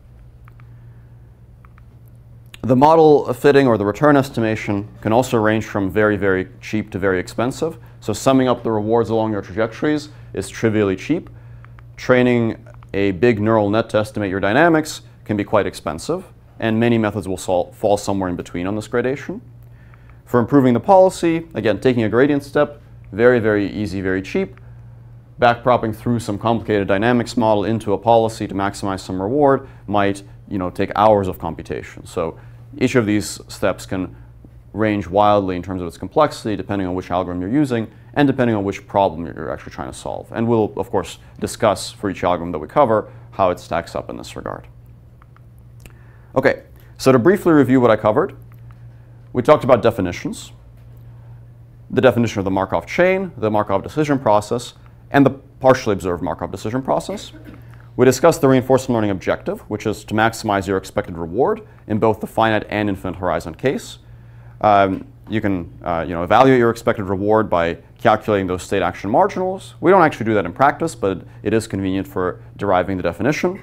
The model fitting or the return estimation can also range from very, very cheap to very expensive. So summing up the rewards along your trajectories is trivially cheap. Training a big neural net to estimate your dynamics can be quite expensive, and many methods will fall somewhere in between on this gradation. For improving the policy, again, taking a gradient step, very, very easy, very cheap. Backpropping through some complicated dynamics model into a policy to maximize some reward might, take hours of computation. So each of these steps can range wildly in terms of its complexity, depending on which algorithm you're using and depending on which problem you're actually trying to solve. And we'll, of course, discuss for each algorithm that we cover how it stacks up in this regard. Okay, so to briefly review what I covered, we talked about definitions, the definition of the Markov chain, the Markov decision process, and the partially observed Markov decision process. We discussed the reinforcement learning objective, which is to maximize your expected reward in both the finite and infinite horizon case. You can evaluate your expected reward by calculating those state action marginals. We don't actually do that in practice, but it is convenient for deriving the definition.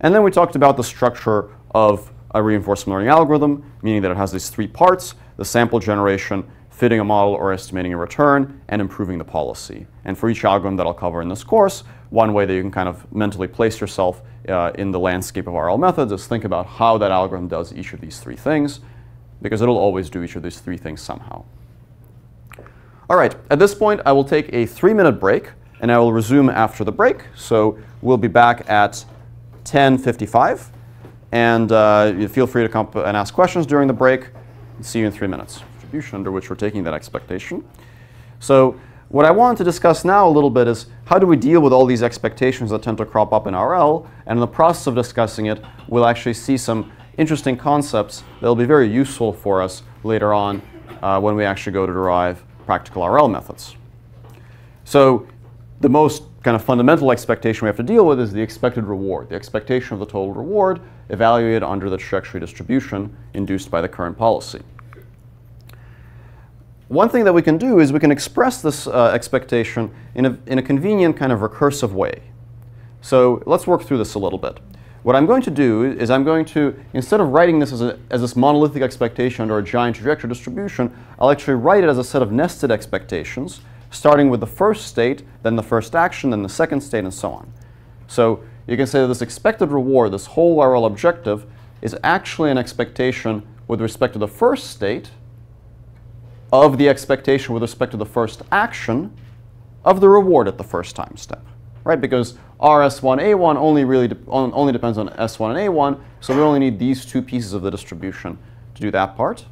And then we talked about the structure of a reinforcement learning algorithm, meaning that it has these three parts: the sample generation, fitting a model or estimating a return, and improving the policy. And for each algorithm that I'll cover in this course, one way that you can kind of mentally place yourself in the landscape of RL methods is think about how that algorithm does each of these three things, because it'll always do each of these three things somehow. All right, at this point, I will take a 3-minute break, and I will resume after the break. So we'll be back at 10:55, and feel free to come and ask questions during the break. See you in 3 minutes. Distribution under which we're taking that expectation. So what I want to discuss now a little bit is how do we deal with all these expectations that tend to crop up in RL, and in the process of discussing it, we'll actually see some interesting concepts that will be very useful for us later on when we actually go to derive practical RL methods. So the most kind of fundamental expectation we have to deal with is the expected reward, the expectation of the total reward evaluated under the trajectory distribution induced by the current policy. One thing that we can do is we can express this expectation in a convenient kind of recursive way. So let's work through this a little bit. What I'm going to do is I'm going to, instead of writing this as this monolithic expectation under a giant trajectory distribution, I'll actually write it as a set of nested expectations, starting with the first state, then the first action, then the second state, and so on. So you can say that this expected reward, this whole RL objective, is actually an expectation with respect to the first state of the expectation with respect to the first action of the reward at the first time step, right? Because RS1A1 only depends on S1 and A1, so we only need these two pieces of the distribution to do that part.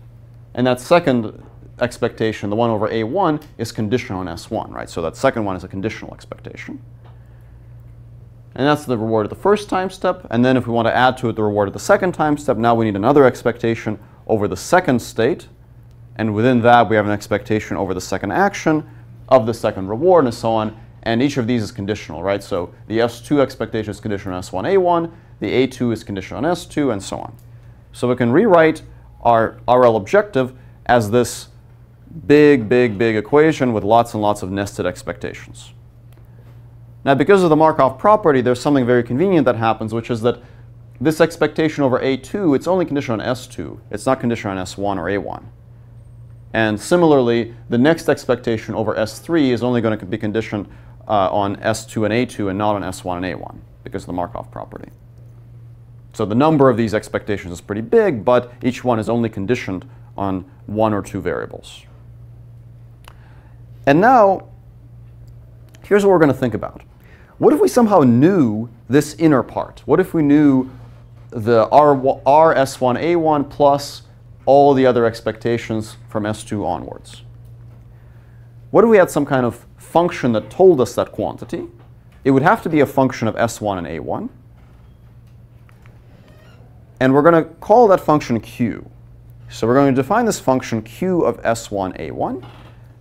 And that second expectation, the one over A1, is conditional on S1, right? So that second one is a conditional expectation. And that's the reward at the first time step. And then if we want to add to it the reward at the second time step, now we need another expectation over the second state. And within that, we have an expectation over the second action of the second reward, and so on. And each of these is conditional, right? So the S2 expectation is conditional on S1, A1. The A2 is conditional on S2, and so on. So we can rewrite our RL objective as this big, big, big equation with lots and lots of nested expectations. Now, because of the Markov property, there's something very convenient that happens, which is that this expectation over A2, it's only conditional on S2. It's not conditional on S1 or A1. And similarly, the next expectation over S3 is only going to be conditioned on S2 and A2 and not on S1 and A1 because of the Markov property. So the number of these expectations is pretty big, but each one is only conditioned on one or two variables. And now, here's what we're going to think about. What if we somehow knew this inner part? What if we knew the RS1A1 plus all the other expectations from S2 onwards? What if we had some kind of function that told us that quantity? It would have to be a function of S1 and A1. And we're going to call that function Q. So we're going to define this function Q of S1, A1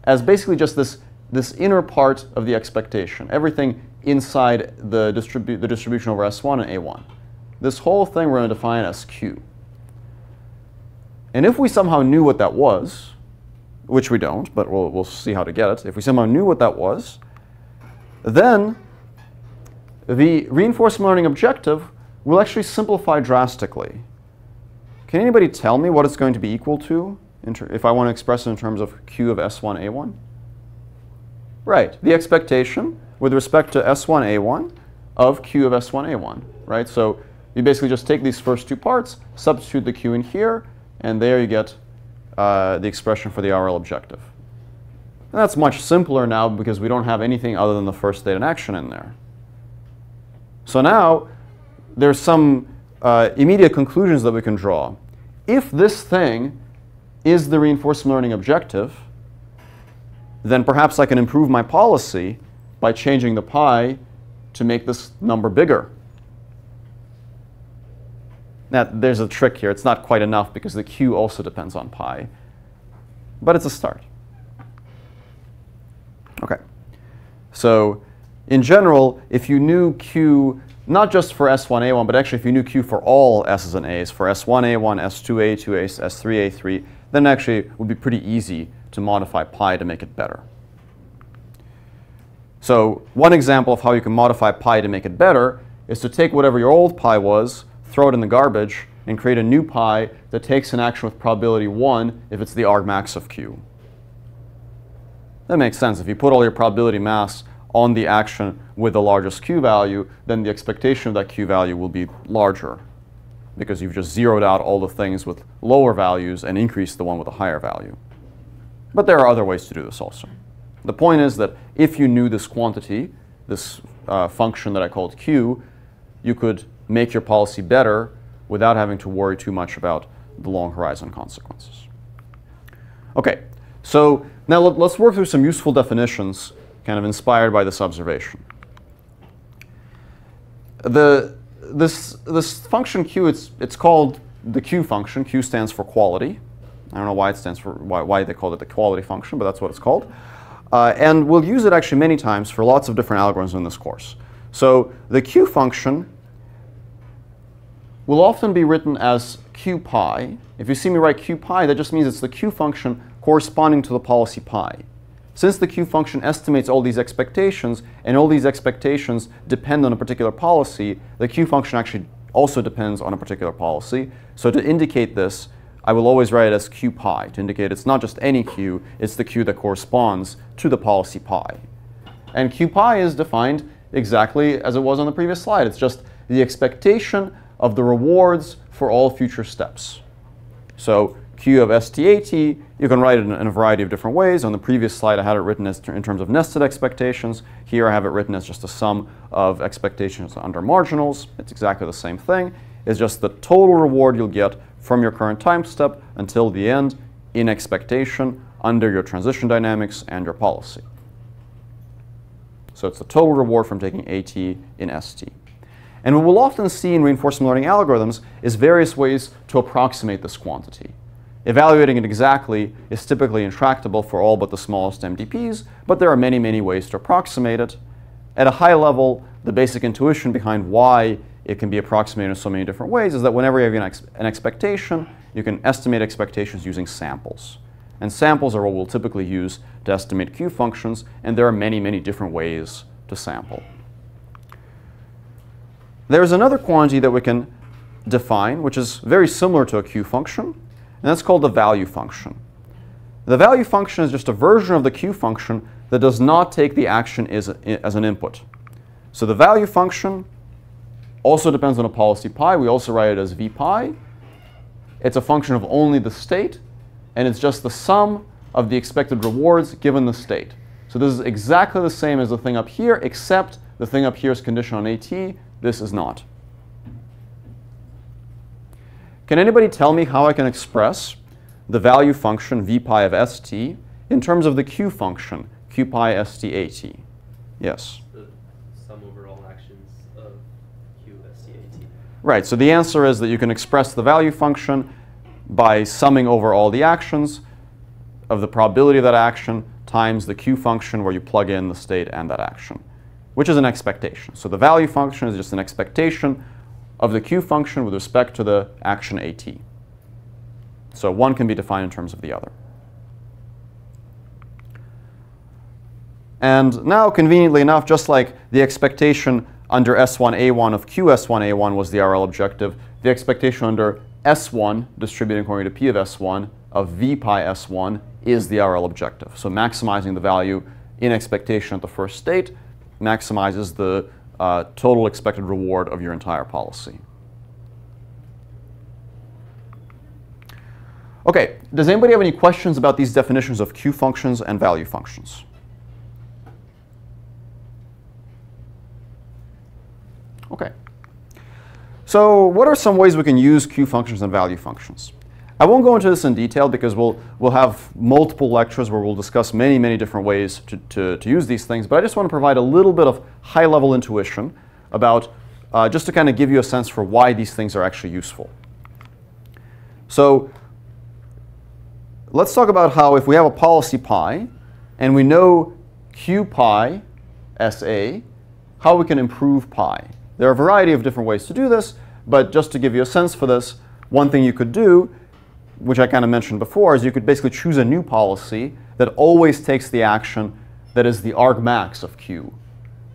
as basically just this inner part of the expectation, everything inside the distribution over S1 and A1. This whole thing we're going to define as Q. And if we somehow knew what that was, which we don't, but we'll see how to get it. If we somehow knew what that was, then the reinforcement learning objective will actually simplify drastically. Can anybody tell me what it's going to be equal to if I want to express it in terms of Q of S1A1? Right, the expectation with respect to S1A1 of Q of S1A1, right? So you basically just take these first two parts, substitute the Q in here, and there you get the expression for the RL objective. And that's much simpler now because we don't have anything other than the first state in action in there. So now there's some immediate conclusions that we can draw. If this thing is the reinforcement learning objective, then perhaps I can improve my policy by changing the pi to make this number bigger. Now, there's a trick here. It's not quite enough because the Q also depends on pi. But it's a start. OK. So in general, if you knew Q not just for S1A1, but actually if you knew Q for all S's and A's, for S1A1, S2A2, S3A3, then actually it would be pretty easy to modify pi to make it better. So one example of how you can modify pi to make it better is to take whatever your old pi was, throw it in the garbage, and create a new pi that takes an action with probability 1 if it's the argmax of Q. That makes sense. If you put all your probability mass on the action with the largest Q value, then the expectation of that Q value will be larger because you've just zeroed out all the things with lower values and increased the one with a higher value. But there are other ways to do this also. The point is that if you knew this quantity, this function that I called Q, you could make your policy better without having to worry too much about the long horizon consequences. OK, so now let's work through some useful definitions kind of inspired by this observation. This function Q, it's called the Q function. Q stands for quality. I don't know why it stands for why they called it the quality function, but that's what it's called. And we'll use it actually many times for lots of different algorithms in this course. So the Q function will often be written as Q pi. If you see me write Q pi, that just means it's the Q function corresponding to the policy pi. Since the Q function estimates all these expectations, and all these expectations depend on a particular policy, the Q function actually also depends on a particular policy. So to indicate this, I will always write it as Q pi, to indicate it's not just any Q, it's the Q that corresponds to the policy pi. And Q pi is defined exactly as it was on the previous slide. It's just the expectation of the rewards for all future steps. So Q of STAT, you can write it in a variety of different ways. On the previous slide, I had it written as in terms of nested expectations. Here, I have it written as just a sum of expectations under marginals. It's exactly the same thing. It's just the total reward you'll get from your current time step until the end in expectation under your transition dynamics and your policy. So it's the total reward from taking AT in ST. And what we'll often see in reinforcement learning algorithms is various ways to approximate this quantity. Evaluating it exactly is typically intractable for all but the smallest MDPs, but there are many, many ways to approximate it. At a high level, the basic intuition behind why it can be approximated in so many different ways is that whenever you have an expectation, you can estimate expectations using samples. And samples are what we'll typically use to estimate Q functions, and there are many, many different ways to sample. There's another quantity that we can define, which is very similar to a Q function, and that's called the value function. The value function is just a version of the Q function that does not take the action as an input. So the value function also depends on a policy pi. We also write it as V pi. It's a function of only the state, and it's just the sum of the expected rewards given the state. So this is exactly the same as the thing up here, except the thing up here is conditional on AT. This is not. Can anybody tell me how I can express the value function V pi of ST in terms of the Q function, Q pi ST AT? Yes? The sum over all actions of Q ST AT. Right, so the answer is that you can express the value function by summing over all the actions of the probability of that action times the Q function where you plug in the state and that action, which is an expectation. So the value function is just an expectation of the Q function with respect to the action AT. So one can be defined in terms of the other. And now, conveniently enough, just like the expectation under S1A1 of QS1A1 was the RL objective, the expectation under S1 distributing according to P of S1 of V pi S1 is the RL objective. So maximizing the value in expectation at the first state maximizes the total expected reward of your entire policy. Okay, does anybody have any questions about these definitions of Q functions and value functions? Okay. So what are some ways we can use Q functions and value functions? I won't go into this in detail because we'll have multiple lectures where we'll discuss many, many different ways to use these things, but I just want to provide a little bit of high-level intuition about, just to kind of give you a sense for why these things are actually useful. So let's talk about how if we have a policy pi and we know Q pi SA, how we can improve pi. There are a variety of different ways to do this, but just to give you a sense for this, one thing you could do, which I kind of mentioned before, is you could basically choose a new policy that always takes the action that is the argmax of Q.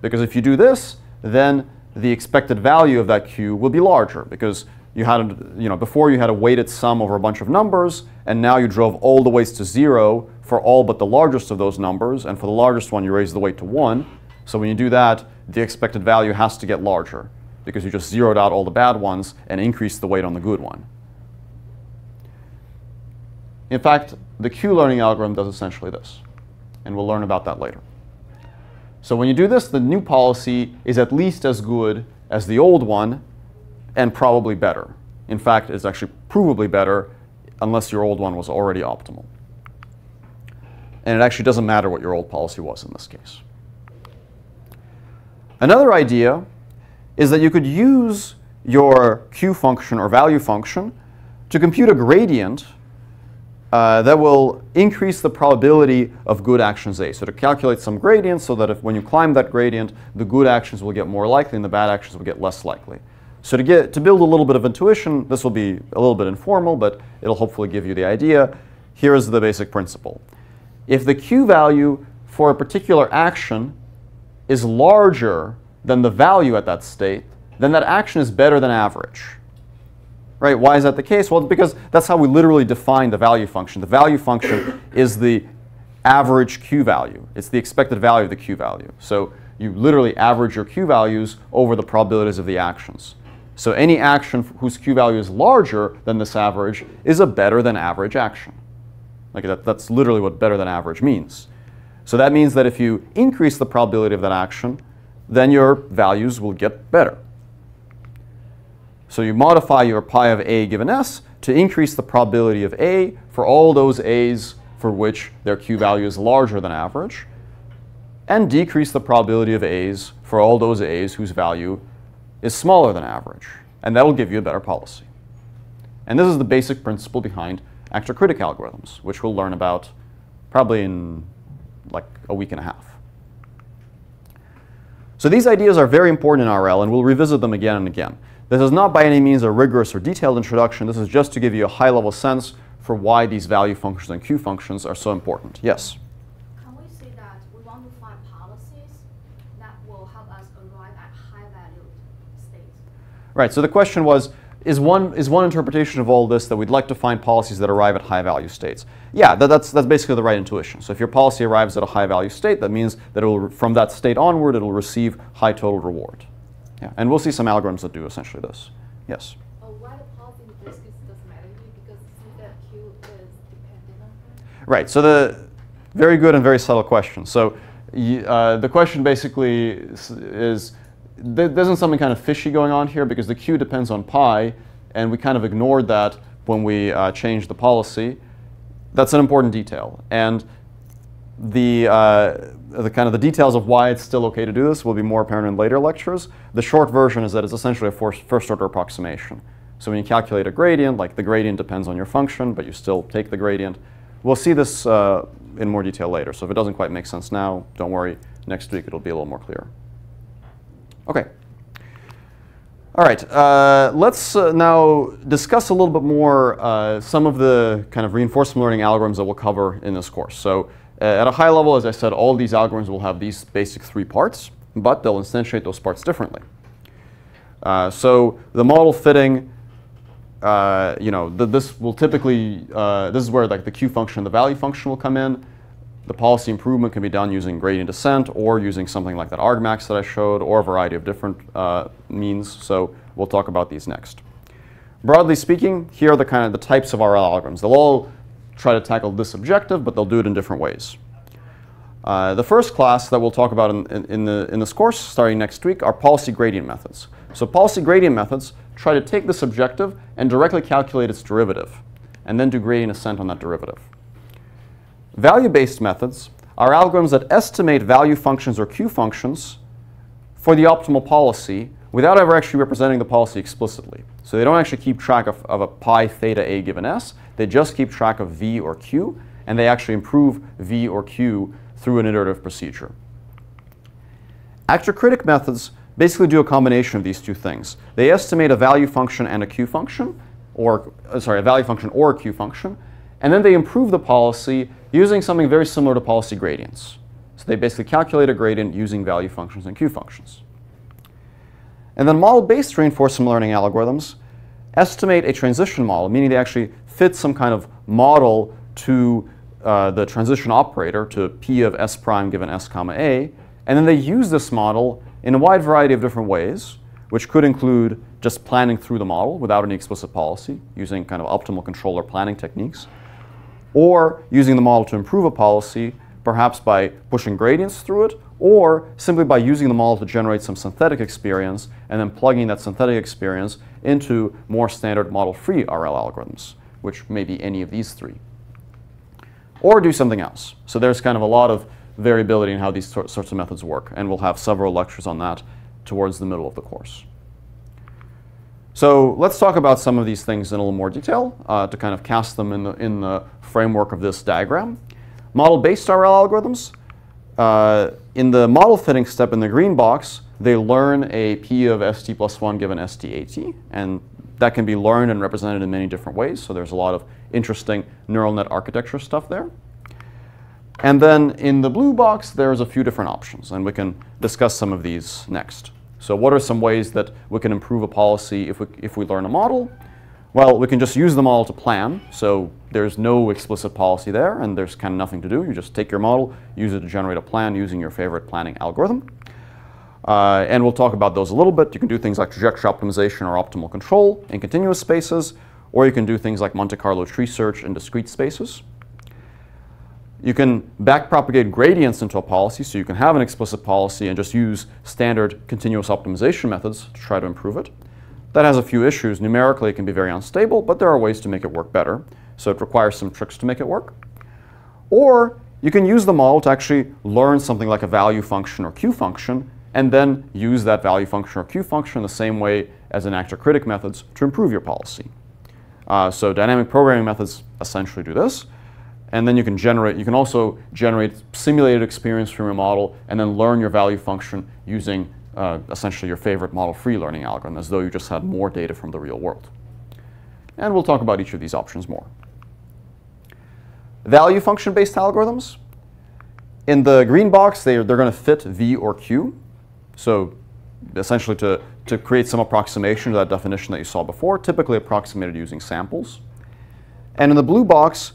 Because if you do this, then the expected value of that Q will be larger, because you had, before you had a weighted sum over a bunch of numbers, and now you drove all the weights to 0 for all but the largest of those numbers, and for the largest one you raise the weight to 1. So when you do that, the expected value has to get larger, because you just zeroed out all the bad ones and increased the weight on the good one. In fact, the Q-learning algorithm does essentially this, and we'll learn about that later. So when you do this, the new policy is at least as good as the old one, and probably better. In fact, it's actually provably better unless your old one was already optimal. And it actually doesn't matter what your old policy was in this case. Another idea is that you could use your Q function or value function to compute a gradient that will increase the probability of good actions A. So to calculate some gradient so that if when you climb that gradient, the good actions will get more likely and the bad actions will get less likely. So to build a little bit of intuition, this will be a little bit informal, but it'll hopefully give you the idea. Here is the basic principle. If the Q value for a particular action is larger than the value at that state, then that action is better than average. Right? Why is that the case? Well, because that's how we literally define the value function. The value function is the average Q value. It's the expected value of the Q value. So you literally average your Q values over the probabilities of the actions. So any action whose Q value is larger than this average is a better than average action. Like that's literally what better than average means. So that means that if you increase the probability of that action, then your values will get better. So you modify your pi of A given S to increase the probability of A for all those A's for which their Q value is larger than average, and decrease the probability of A's for all those A's whose value is smaller than average. And that will give you a better policy. And this is the basic principle behind actor-critic algorithms, which we'll learn about probably in like a week and a half. So these ideas are very important in RL, and we'll revisit them again and again. This is not by any means a rigorous or detailed introduction. This is just to give you a high-level sense for why these value functions and Q functions are so important. Yes? Can we say that we want to find policies that will help us arrive at high-valued states? Right, so the question was, is one interpretation of all this that we'd like to find policies that arrive at high-value states? Yeah, that's basically the right intuition. So if your policy arrives at a high-value state, that means that it will, from that state onward, it will receive high total reward. Yeah, and we'll see some algorithms that do essentially this. Yes? Why the policy in this case doesn't matter to you because it seems that Q is dependent on it? Right, so very good and very subtle question. So the question basically is, there's something kind of fishy going on here because the Q depends on pi, and we kind of ignored that when we changed the policy. That's an important detail. And the kind of the details of why it's still okay to do this will be more apparent in later lectures. The short version is that it's essentially a first-order approximation. So when you calculate a gradient, like the gradient depends on your function, but you still take the gradient. We'll see this in more detail later. So if it doesn't quite make sense now, don't worry. Next week it'll be a little more clear. Okay. All right. Let's now discuss a little bit more some of the kind of reinforcement learning algorithms that we'll cover in this course. So at a high level, as I said, all these algorithms will have these basic 3 parts, but they'll instantiate those parts differently. So the model fitting this will typically, this is where like the Q function and the value function will come in. The policy improvement can be done using gradient descent or using something like that argmax that I showed, or a variety of different means. So we'll talk about these next. Broadly speaking, here are the types of RL algorithms. They'll all try to tackle this objective, but they'll do it in different ways. The first class that we'll talk about in this course, starting next week, are policy gradient methods. So policy gradient methods try to take this objective and directly calculate its derivative, and then do gradient ascent on that derivative. Value-based methods are algorithms that estimate value functions or Q functions for the optimal policy without ever actually representing the policy explicitly. So they don't actually keep track of a pi theta a given S. They just keep track of V or Q, and they actually improve V or Q through an iterative procedure. Actor-critic methods basically do a combination of these two things. They estimate a value function and a Q function, or a value function or a Q function, and then they improve the policy using something very similar to policy gradients. So they basically calculate a gradient using value functions and Q functions. And then model-based reinforcement learning algorithms estimate a transition model, meaning they actually fit some kind of model to the transition operator, to P of S prime given S comma A, and then they use this model in a wide variety of different ways, which could include just planning through the model without any explicit policy, using kind of optimal controller planning techniques, or using the model to improve a policy, perhaps by pushing gradients through it, or simply by using the model to generate some synthetic experience and then plugging that synthetic experience into more standard model-free RL algorithms, which may be any of these three. Or do something else. So there's kind of a lot of variability in how these sorts of methods work, and we'll have several lectures on that towards the middle of the course. So let's talk about some of these things in a little more detail to kind of cast them in the framework of this diagram. Model-based RL algorithms, in the model fitting step in the green box, they learn a P of st plus 1 given st at, and that can be learned and represented in many different ways, so there's a lot of interesting neural net architecture stuff there. And then in the blue box, there's a few different options, and we can discuss some of these next. So what are some ways that we can improve a policy if we learn a model? Well, we can just use the model to plan, so there's no explicit policy there, and there's kind of nothing to do. You just take your model, use it to generate a plan using your favorite planning algorithm. And we'll talk about those a little bit. You can do things like trajectory optimization or optimal control in continuous spaces, or you can do things like Monte Carlo tree search in discrete spaces. You can backpropagate gradients into a policy, so you can have an explicit policy and just use standard continuous optimization methods to try to improve it. That has a few issues. Numerically, it can be very unstable, but there are ways to make it work better. So it requires some tricks to make it work. Or you can use the model to actually learn something like a value function or Q function, and then use that value function or Q function the same way as in actor-critic methods to improve your policy. So dynamic programming methods essentially do this. And then you can also generate simulated experience from your model and then learn your value function using essentially your favorite model-free learning algorithm, as though you just had more data from the real world. And we'll talk about each of these options more. Value function-based algorithms. In the green box, they're going to fit V or Q. So essentially to create some approximation to that definition that you saw before, typically approximated using samples. And in the blue box,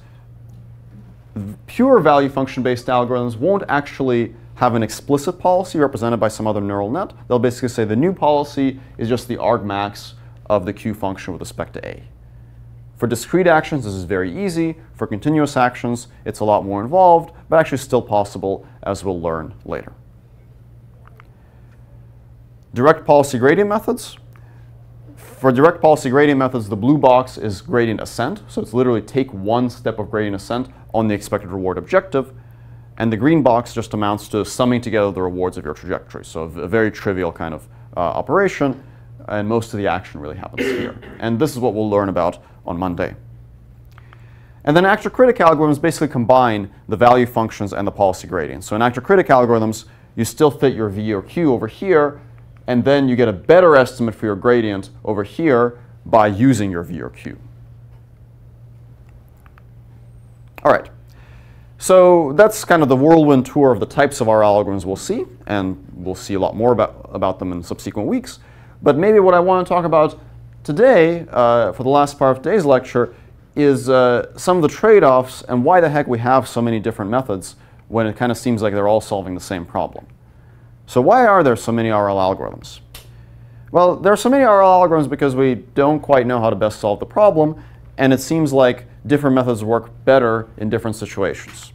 pure value function-based algorithms won't actually have an explicit policy represented by some other neural net. They'll basically say the new policy is just the argmax of the Q function with respect to A. For discrete actions, this is very easy. For continuous actions, it's a lot more involved, but actually still possible, as we'll learn later. Direct policy gradient methods. For direct policy gradient methods, the blue box is gradient ascent. So it's literally take one step of gradient ascent on the expected reward objective. And the green box just amounts to summing together the rewards of your trajectory. So a very trivial kind of operation. And most of the action really happens here. And this is what we'll learn about on Monday. And then actor-critic algorithms basically combine the value functions and the policy gradients. So in actor-critic algorithms, you still fit your V or Q over here, and then you get a better estimate for your gradient over here by using your V or Q. All right. So that's kind of the whirlwind tour of the types of our algorithms we'll see, and we'll see a lot more about them in subsequent weeks. But maybe what I want to talk about today, for the last part of today's lecture, is some of the trade-offs and why the heck we have so many different methods when it kind of seems like they're all solving the same problem. So why are there so many RL algorithms? Well, there are so many RL algorithms because we don't quite know how to best solve the problem, and it seems like different methods work better in different situations.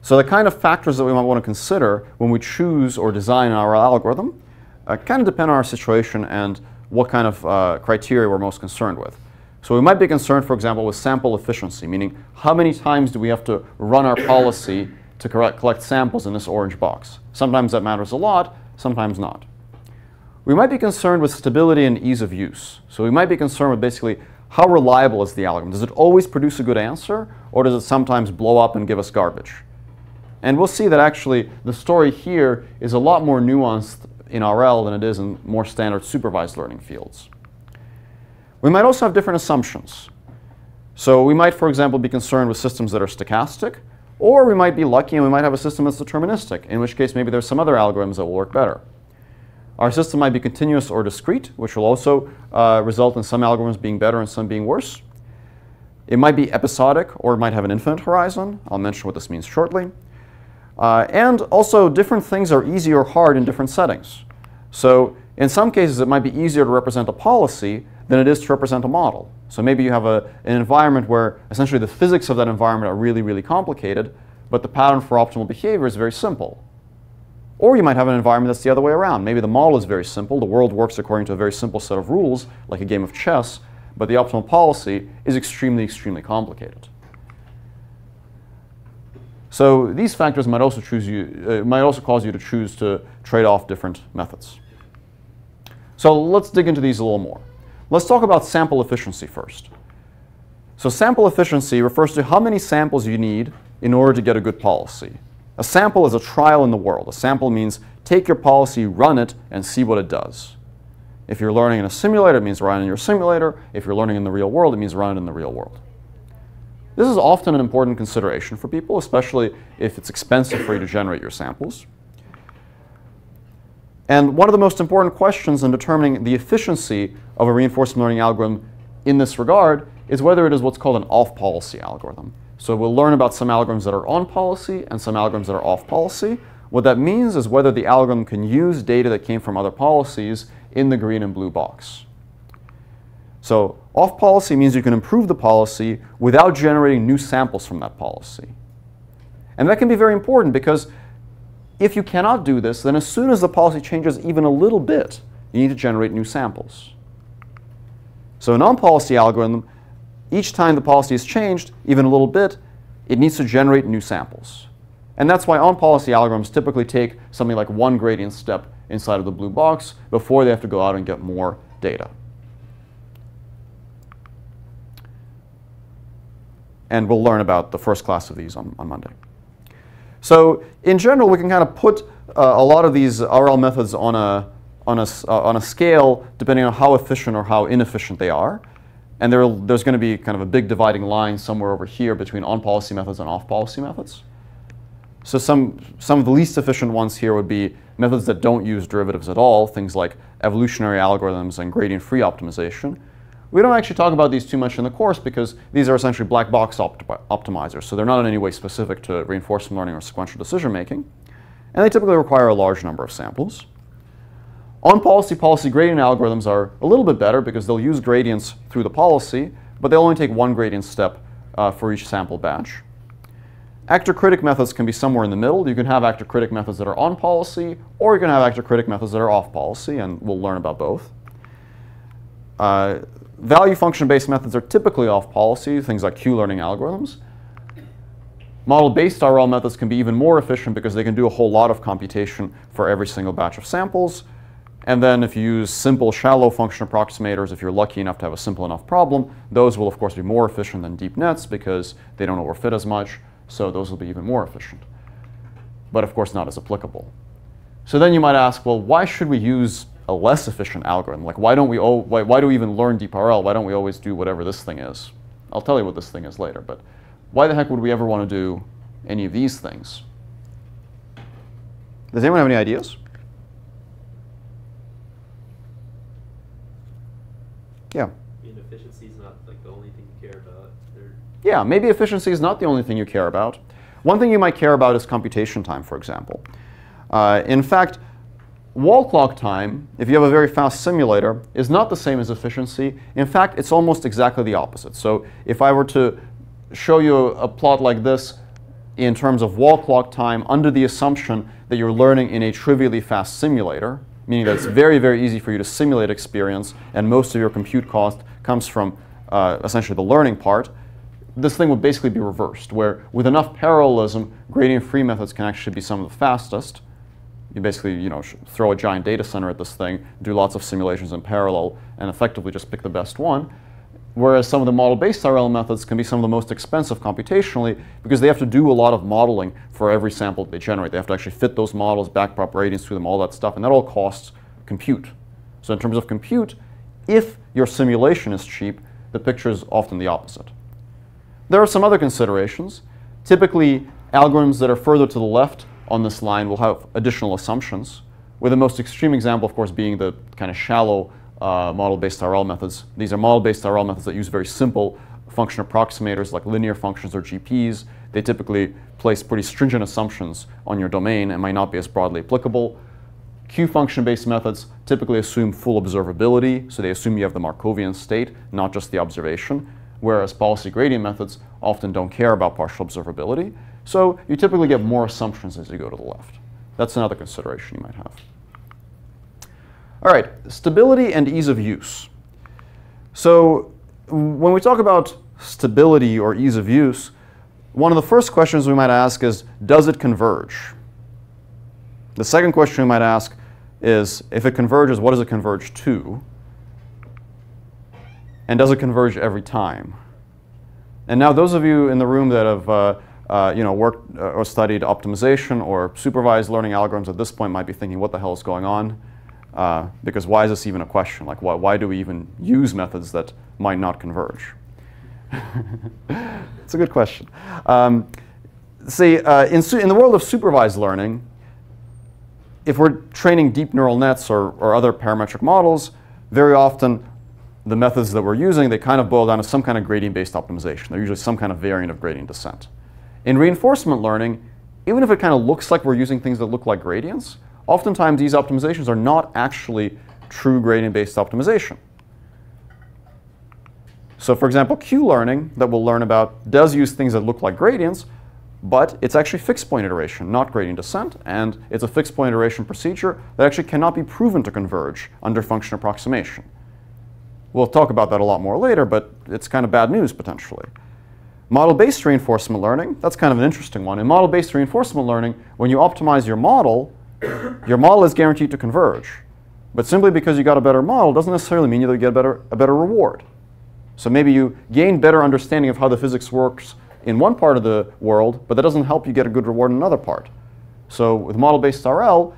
So the kind of factors that we might want to consider when we choose or design an RL algorithm kind of depend on our situation and what kind of criteria we're most concerned with. So we might be concerned, for example, with sample efficiency, meaning how many times do we have to run our policy to collect samples in this orange box. Sometimes that matters a lot, sometimes not. We might be concerned with stability and ease of use. So we might be concerned with basically how reliable is the algorithm. Does it always produce a good answer, or does it sometimes blow up and give us garbage? And we'll see that actually the story here is a lot more nuanced in RL than it is in more standard supervised learning fields. We might also have different assumptions. So we might, for example, be concerned with systems that are stochastic, or we might be lucky and we might have a system that's deterministic, in which case maybe there's some other algorithms that will work better. Our system might be continuous or discrete, which will also result in some algorithms being better and some being worse. It might be episodic, or it might have an infinite horizon. I'll mention what this means shortly. And also, different things are easy or hard in different settings. So in some cases, it might be easier to represent a policy than it is to represent a model. So maybe you have an environment where essentially the physics of that environment are really, really complicated, but the pattern for optimal behavior is very simple. Or you might have an environment that's the other way around. Maybe the model is very simple, the world works according to a very simple set of rules, like a game of chess, but the optimal policy is extremely, extremely complicated. So these factors might also cause you to choose to trade off different methods. So let's dig into these a little more. Let's talk about sample efficiency first. So sample efficiency refers to how many samples you need in order to get a good policy. A sample is a trial in the world. A sample means take your policy, run it, and see what it does. If you're learning in a simulator, it means run it in your simulator. If you're learning in the real world, it means run it in the real world. This is often an important consideration for people, especially if it's expensive for you to generate your samples. And one of the most important questions in determining the efficiency of a reinforcement learning algorithm in this regard is whether it is what's called an off-policy algorithm. So we'll learn about some algorithms that are on policy and some algorithms that are off policy. What that means is whether the algorithm can use data that came from other policies in the green and blue box. So off policy means you can improve the policy without generating new samples from that policy. And that can be very important because if you cannot do this, then as soon as the policy changes even a little bit, you need to generate new samples. So an on-policy algorithm, each time the policy is changed, even a little bit, it needs to generate new samples. And that's why on-policy algorithms typically take something like one gradient step inside of the blue box before they have to go out and get more data. And we'll learn about the first class of these on Monday. So in general, we can kind of put a lot of these RL methods on a scale depending on how efficient or how inefficient they are. And there's going to be kind of a big dividing line somewhere over here between on-policy methods and off-policy methods. So some of the least efficient ones here would be methods that don't use derivatives at all, things like evolutionary algorithms and gradient-free optimization. We don't actually talk about these too much in the course because these are essentially black box optimizers, so they're not in any way specific to reinforcement learning or sequential decision making. And they typically require a large number of samples. On-policy gradient algorithms are a little bit better because they'll use gradients through the policy, but they'll only take one gradient step for each sample batch. Actor-critic methods can be somewhere in the middle. You can have actor-critic methods that are on policy, or you can have actor-critic methods that are off policy, and we'll learn about both. Value function-based methods are typically off policy, things like Q-learning algorithms. Model-based RL methods can be even more efficient because they can do a whole lot of computation for every single batch of samples. And then if you use simple shallow function approximators, if you're lucky enough to have a simple enough problem, those will of course be more efficient than deep nets because they don't overfit as much, so those will be even more efficient. But of course not as applicable. So then you might ask, well, why should we use a less efficient algorithm? Like why do we even learn deep RL? Why don't we always do whatever this thing is? I'll tell you what this thing is later, but why the heck would we ever want to do any of these things? Does anyone have any ideas? Yeah. I mean, efficiency is not like the only thing you care about. Yeah, maybe efficiency is not the only thing you care about. One thing you might care about is computation time, for example. In fact, wall clock time, if you have a very fast simulator, is not the same as efficiency. In fact, it's almost exactly the opposite. So if I were to show you a plot like this in terms of wall clock time under the assumption that you're learning in a trivially fast simulator, meaning that it's very, very easy for you to simulate experience and most of your compute cost comes from essentially the learning part, this thing would basically be reversed, where with enough parallelism, gradient-free methods can actually be some of the fastest. You basically, throw a giant data center at this thing, do lots of simulations in parallel, and effectively just pick the best one. Whereas some of the model-based RL methods can be some of the most expensive computationally because they have to do a lot of modeling for every sample that they generate. They have to actually fit those models, backprop gradients through them, all that stuff, and that all costs compute. So in terms of compute, if your simulation is cheap, the picture is often the opposite. There are some other considerations. Typically, algorithms that are further to the left on this line will have additional assumptions, with the most extreme example, of course, being the kind of shallow model-based RL methods. These are model-based RL methods that use very simple function approximators like linear functions or GPs. They typically place pretty stringent assumptions on your domain and might not be as broadly applicable. Q-function-based methods typically assume full observability, so they assume you have the Markovian state, not just the observation, whereas policy gradient methods often don't care about partial observability. So you typically get more assumptions as you go to the left. That's another consideration you might have. All right, stability and ease of use. So when we talk about stability or ease of use, one of the first questions we might ask is, does it converge? The second question we might ask is, if it converges, what does it converge to? And does it converge every time? And now those of you in the room that have worked or studied optimization or supervised learning algorithms at this point might be thinking, what the hell is going on? Because why is this even a question? Like, why do we even use methods that might not converge? It's a good question. In the world of supervised learning, if we're training deep neural nets or other parametric models, very often the methods that we're using, they kind of boil down to some kind of gradient-based optimization. They're usually some kind of variant of gradient descent. In reinforcement learning, even if it kind of looks like we're using things that look like gradients, oftentimes these optimizations are not actually true gradient-based optimization. So for example, Q-learning that we'll learn about does use things that look like gradients, but it's actually fixed point iteration, not gradient descent, and it's a fixed point iteration procedure that actually cannot be proven to converge under function approximation. We'll talk about that a lot more later, but it's kind of bad news potentially. Model-based reinforcement learning, that's kind of an interesting one. In model-based reinforcement learning, when you optimize your model is guaranteed to converge. But simply because you got a better model doesn't necessarily mean that you get a better reward. So maybe you gain better understanding of how the physics works in one part of the world, but that doesn't help you get a good reward in another part. So with model-based RL,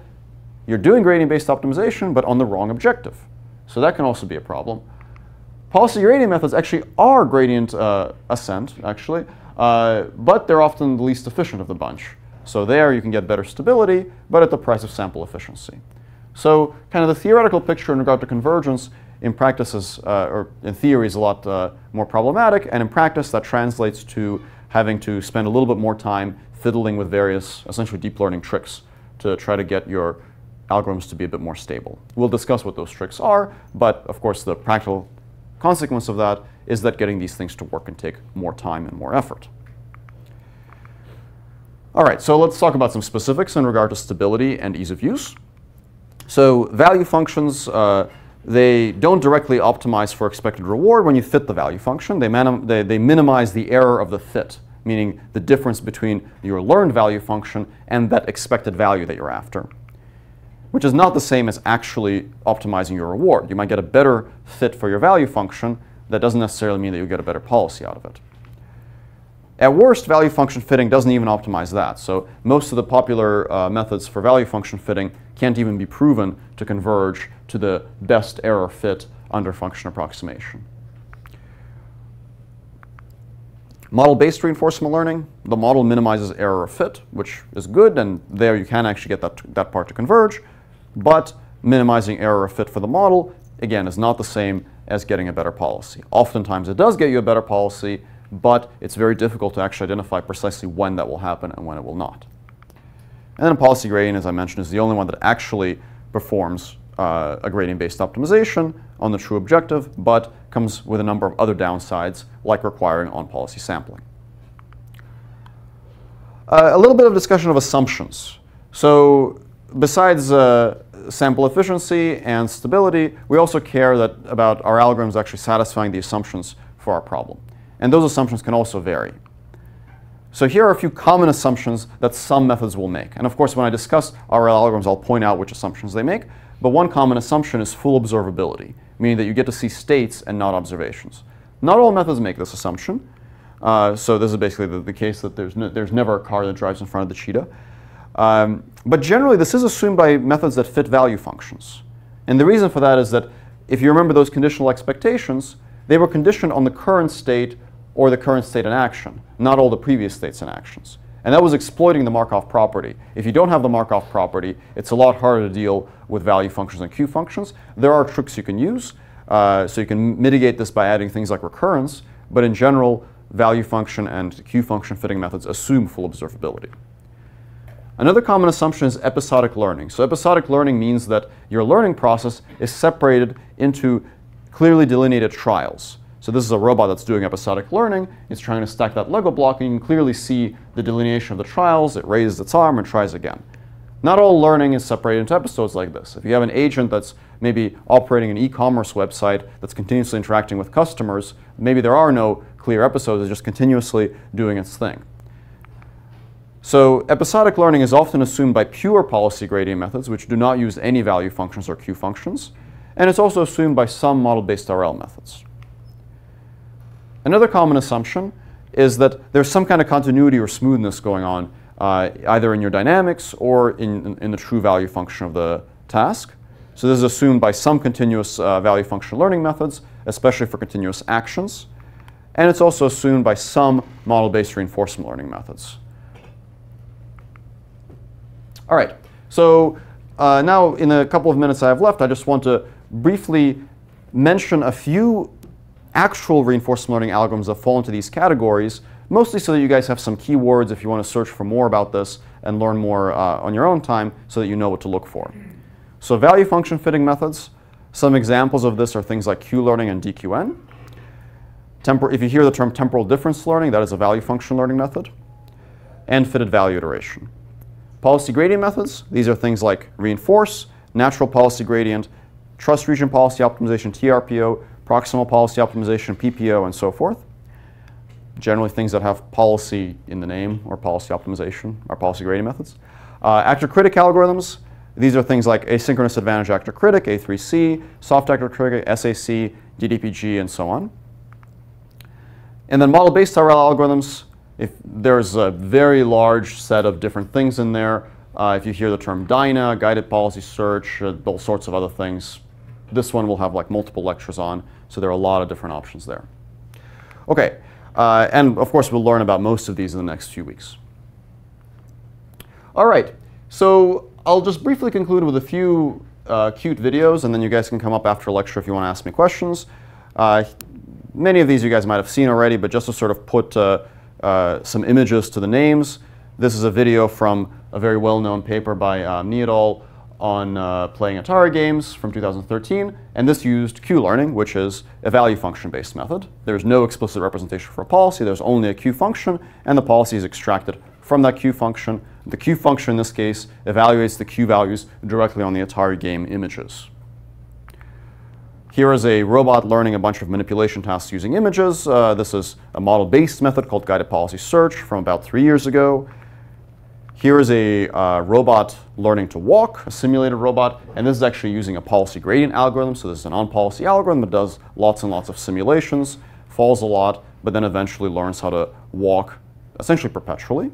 you're doing gradient-based optimization, but on the wrong objective. So that can also be a problem. Policy gradient methods actually are gradient ascent, actually, but they're often the least efficient of the bunch. So there you can get better stability, but at the price of sample efficiency. So kind of the theoretical picture in regard to convergence in practice is, or in theory is a lot more problematic, and in practice that translates to having to spend a little bit more time fiddling with various essentially deep learning tricks to try to get your algorithms to be a bit more stable. We'll discuss what those tricks are, but of course the practical consequence of that is that getting these things to work can take more time and more effort. All right, so let's talk about some specifics in regard to stability and ease of use. So value functions, they don't directly optimize for expected reward when you fit the value function. They minimize the error of the fit, meaning the difference between your learned value function and that expected value that you're after, which is not the same as actually optimizing your reward. You might get a better fit for your value function. That doesn't necessarily mean that you'll get a better policy out of it. At worst, value function fitting doesn't even optimize that. So most of the popular methods for value function fitting can't even be proven to converge to the best error fit under function approximation. Model-based reinforcement learning, the model minimizes error of fit, which is good, and there you can actually get that part to converge. But minimizing error of fit for the model, again, is not the same as getting a better policy. Oftentimes it does get you a better policy, but it's very difficult to actually identify precisely when that will happen and when it will not. And then a policy gradient, as I mentioned, is the only one that actually performs a gradient-based optimization on the true objective, but comes with a number of other downsides, like requiring on-policy sampling. A little bit of discussion of assumptions. So besides sample efficiency and stability, we also care about our algorithms actually satisfying the assumptions for our problem. And those assumptions can also vary. So here are a few common assumptions that some methods will make. And of course, when I discuss RL algorithms, I'll point out which assumptions they make. But one common assumption is full observability, meaning that you get to see states and not observations. Not all methods make this assumption. So this is basically the case that there's never a car that drives in front of the cheetah. But generally, this is assumed by methods that fit value functions. And the reason for that is that if you remember those conditional expectations, they were conditioned on the current state or the current state in action, not all the previous states in actions. And that was exploiting the Markov property. If you don't have the Markov property, it's a lot harder to deal with value functions and Q functions. There are tricks you can use. So you can mitigate this by adding things like recurrence. But in general, value function and Q function fitting methods assume full observability. Another common assumption is episodic learning. So episodic learning means that your learning process is separated into clearly delineated trials. So this is a robot that's doing episodic learning. It's trying to stack that Lego block, and you can clearly see the delineation of the trials. It raises its arm and tries again. Not all learning is separated into episodes like this. If you have an agent that's maybe operating an e-commerce website that's continuously interacting with customers, maybe there are no clear episodes. It's just continuously doing its thing. So episodic learning is often assumed by pure policy gradient methods, which do not use any value functions or Q functions. And it's also assumed by some model-based RL methods. Another common assumption is that there's some kind of continuity or smoothness going on, either in your dynamics or in the true value function of the task. So this is assumed by some continuous value function learning methods, especially for continuous actions. And it's also assumed by some model-based reinforcement learning methods. All right, so now in a couple of minutes I have left, I just want to briefly mention a few actual reinforcement learning algorithms that fall into these categories, mostly so that you guys have some keywords if you want to search for more about this and learn more on your own time so that you know what to look for. So value function fitting methods, some examples of this are things like Q-learning and DQN. If you hear the term temporal difference learning, that is a value function learning method. And fitted value iteration. Policy gradient methods, these are things like reinforce, natural policy gradient, trust region policy optimization, TRPO, proximal policy optimization, PPO, and so forth. Generally things that have policy in the name or policy optimization are policy gradient methods. Actor-critic algorithms, these are things like asynchronous advantage actor-critic, A3C, soft actor-critic, SAC, DDPG, and so on. And then model-based RL algorithms, if there's a very large set of different things in there. If you hear the term DINA, guided policy search, all sorts of other things, this one will have like multiple lectures on, so there are a lot of different options there. Okay, and of course we'll learn about most of these in the next few weeks. All right, so I'll just briefly conclude with a few cute videos, and then you guys can come up after lecture if you want to ask me questions. Many of these you guys might have seen already, but just to sort of put some images to the names. This is a video from a very well-known paper by me et al. On playing Atari games from 2013, and this used Q-learning, which is a value function-based method. There's no explicit representation for a policy, there's only a Q function, and the policy is extracted from that Q function. The Q function in this case evaluates the Q values directly on the Atari game images. Here is a robot learning a bunch of manipulation tasks using images. This is a model-based method called guided policy search from about 3 years ago. Here is a robot learning to walk, a simulated robot, and this is actually using a policy gradient algorithm. So this is an on-policy algorithm that does lots and lots of simulations, falls a lot, but then eventually learns how to walk essentially perpetually.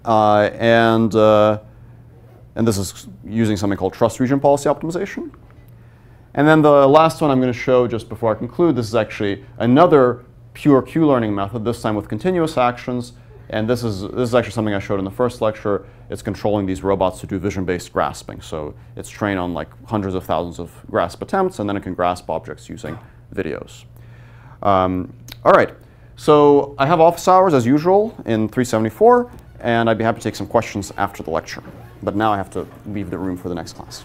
And this is using something called trust region policy optimization. And then the last one I'm going to show just before I conclude, this is actually another pure Q-learning method, this time with continuous actions. And this is actually something I showed in the first lecture. It's controlling these robots to do vision-based grasping. So it's trained on like hundreds of thousands of grasp attempts, and then it can grasp objects using videos. All right, so I have office hours as usual in 374, and I'd be happy to take some questions after the lecture. But now I have to leave the room for the next class.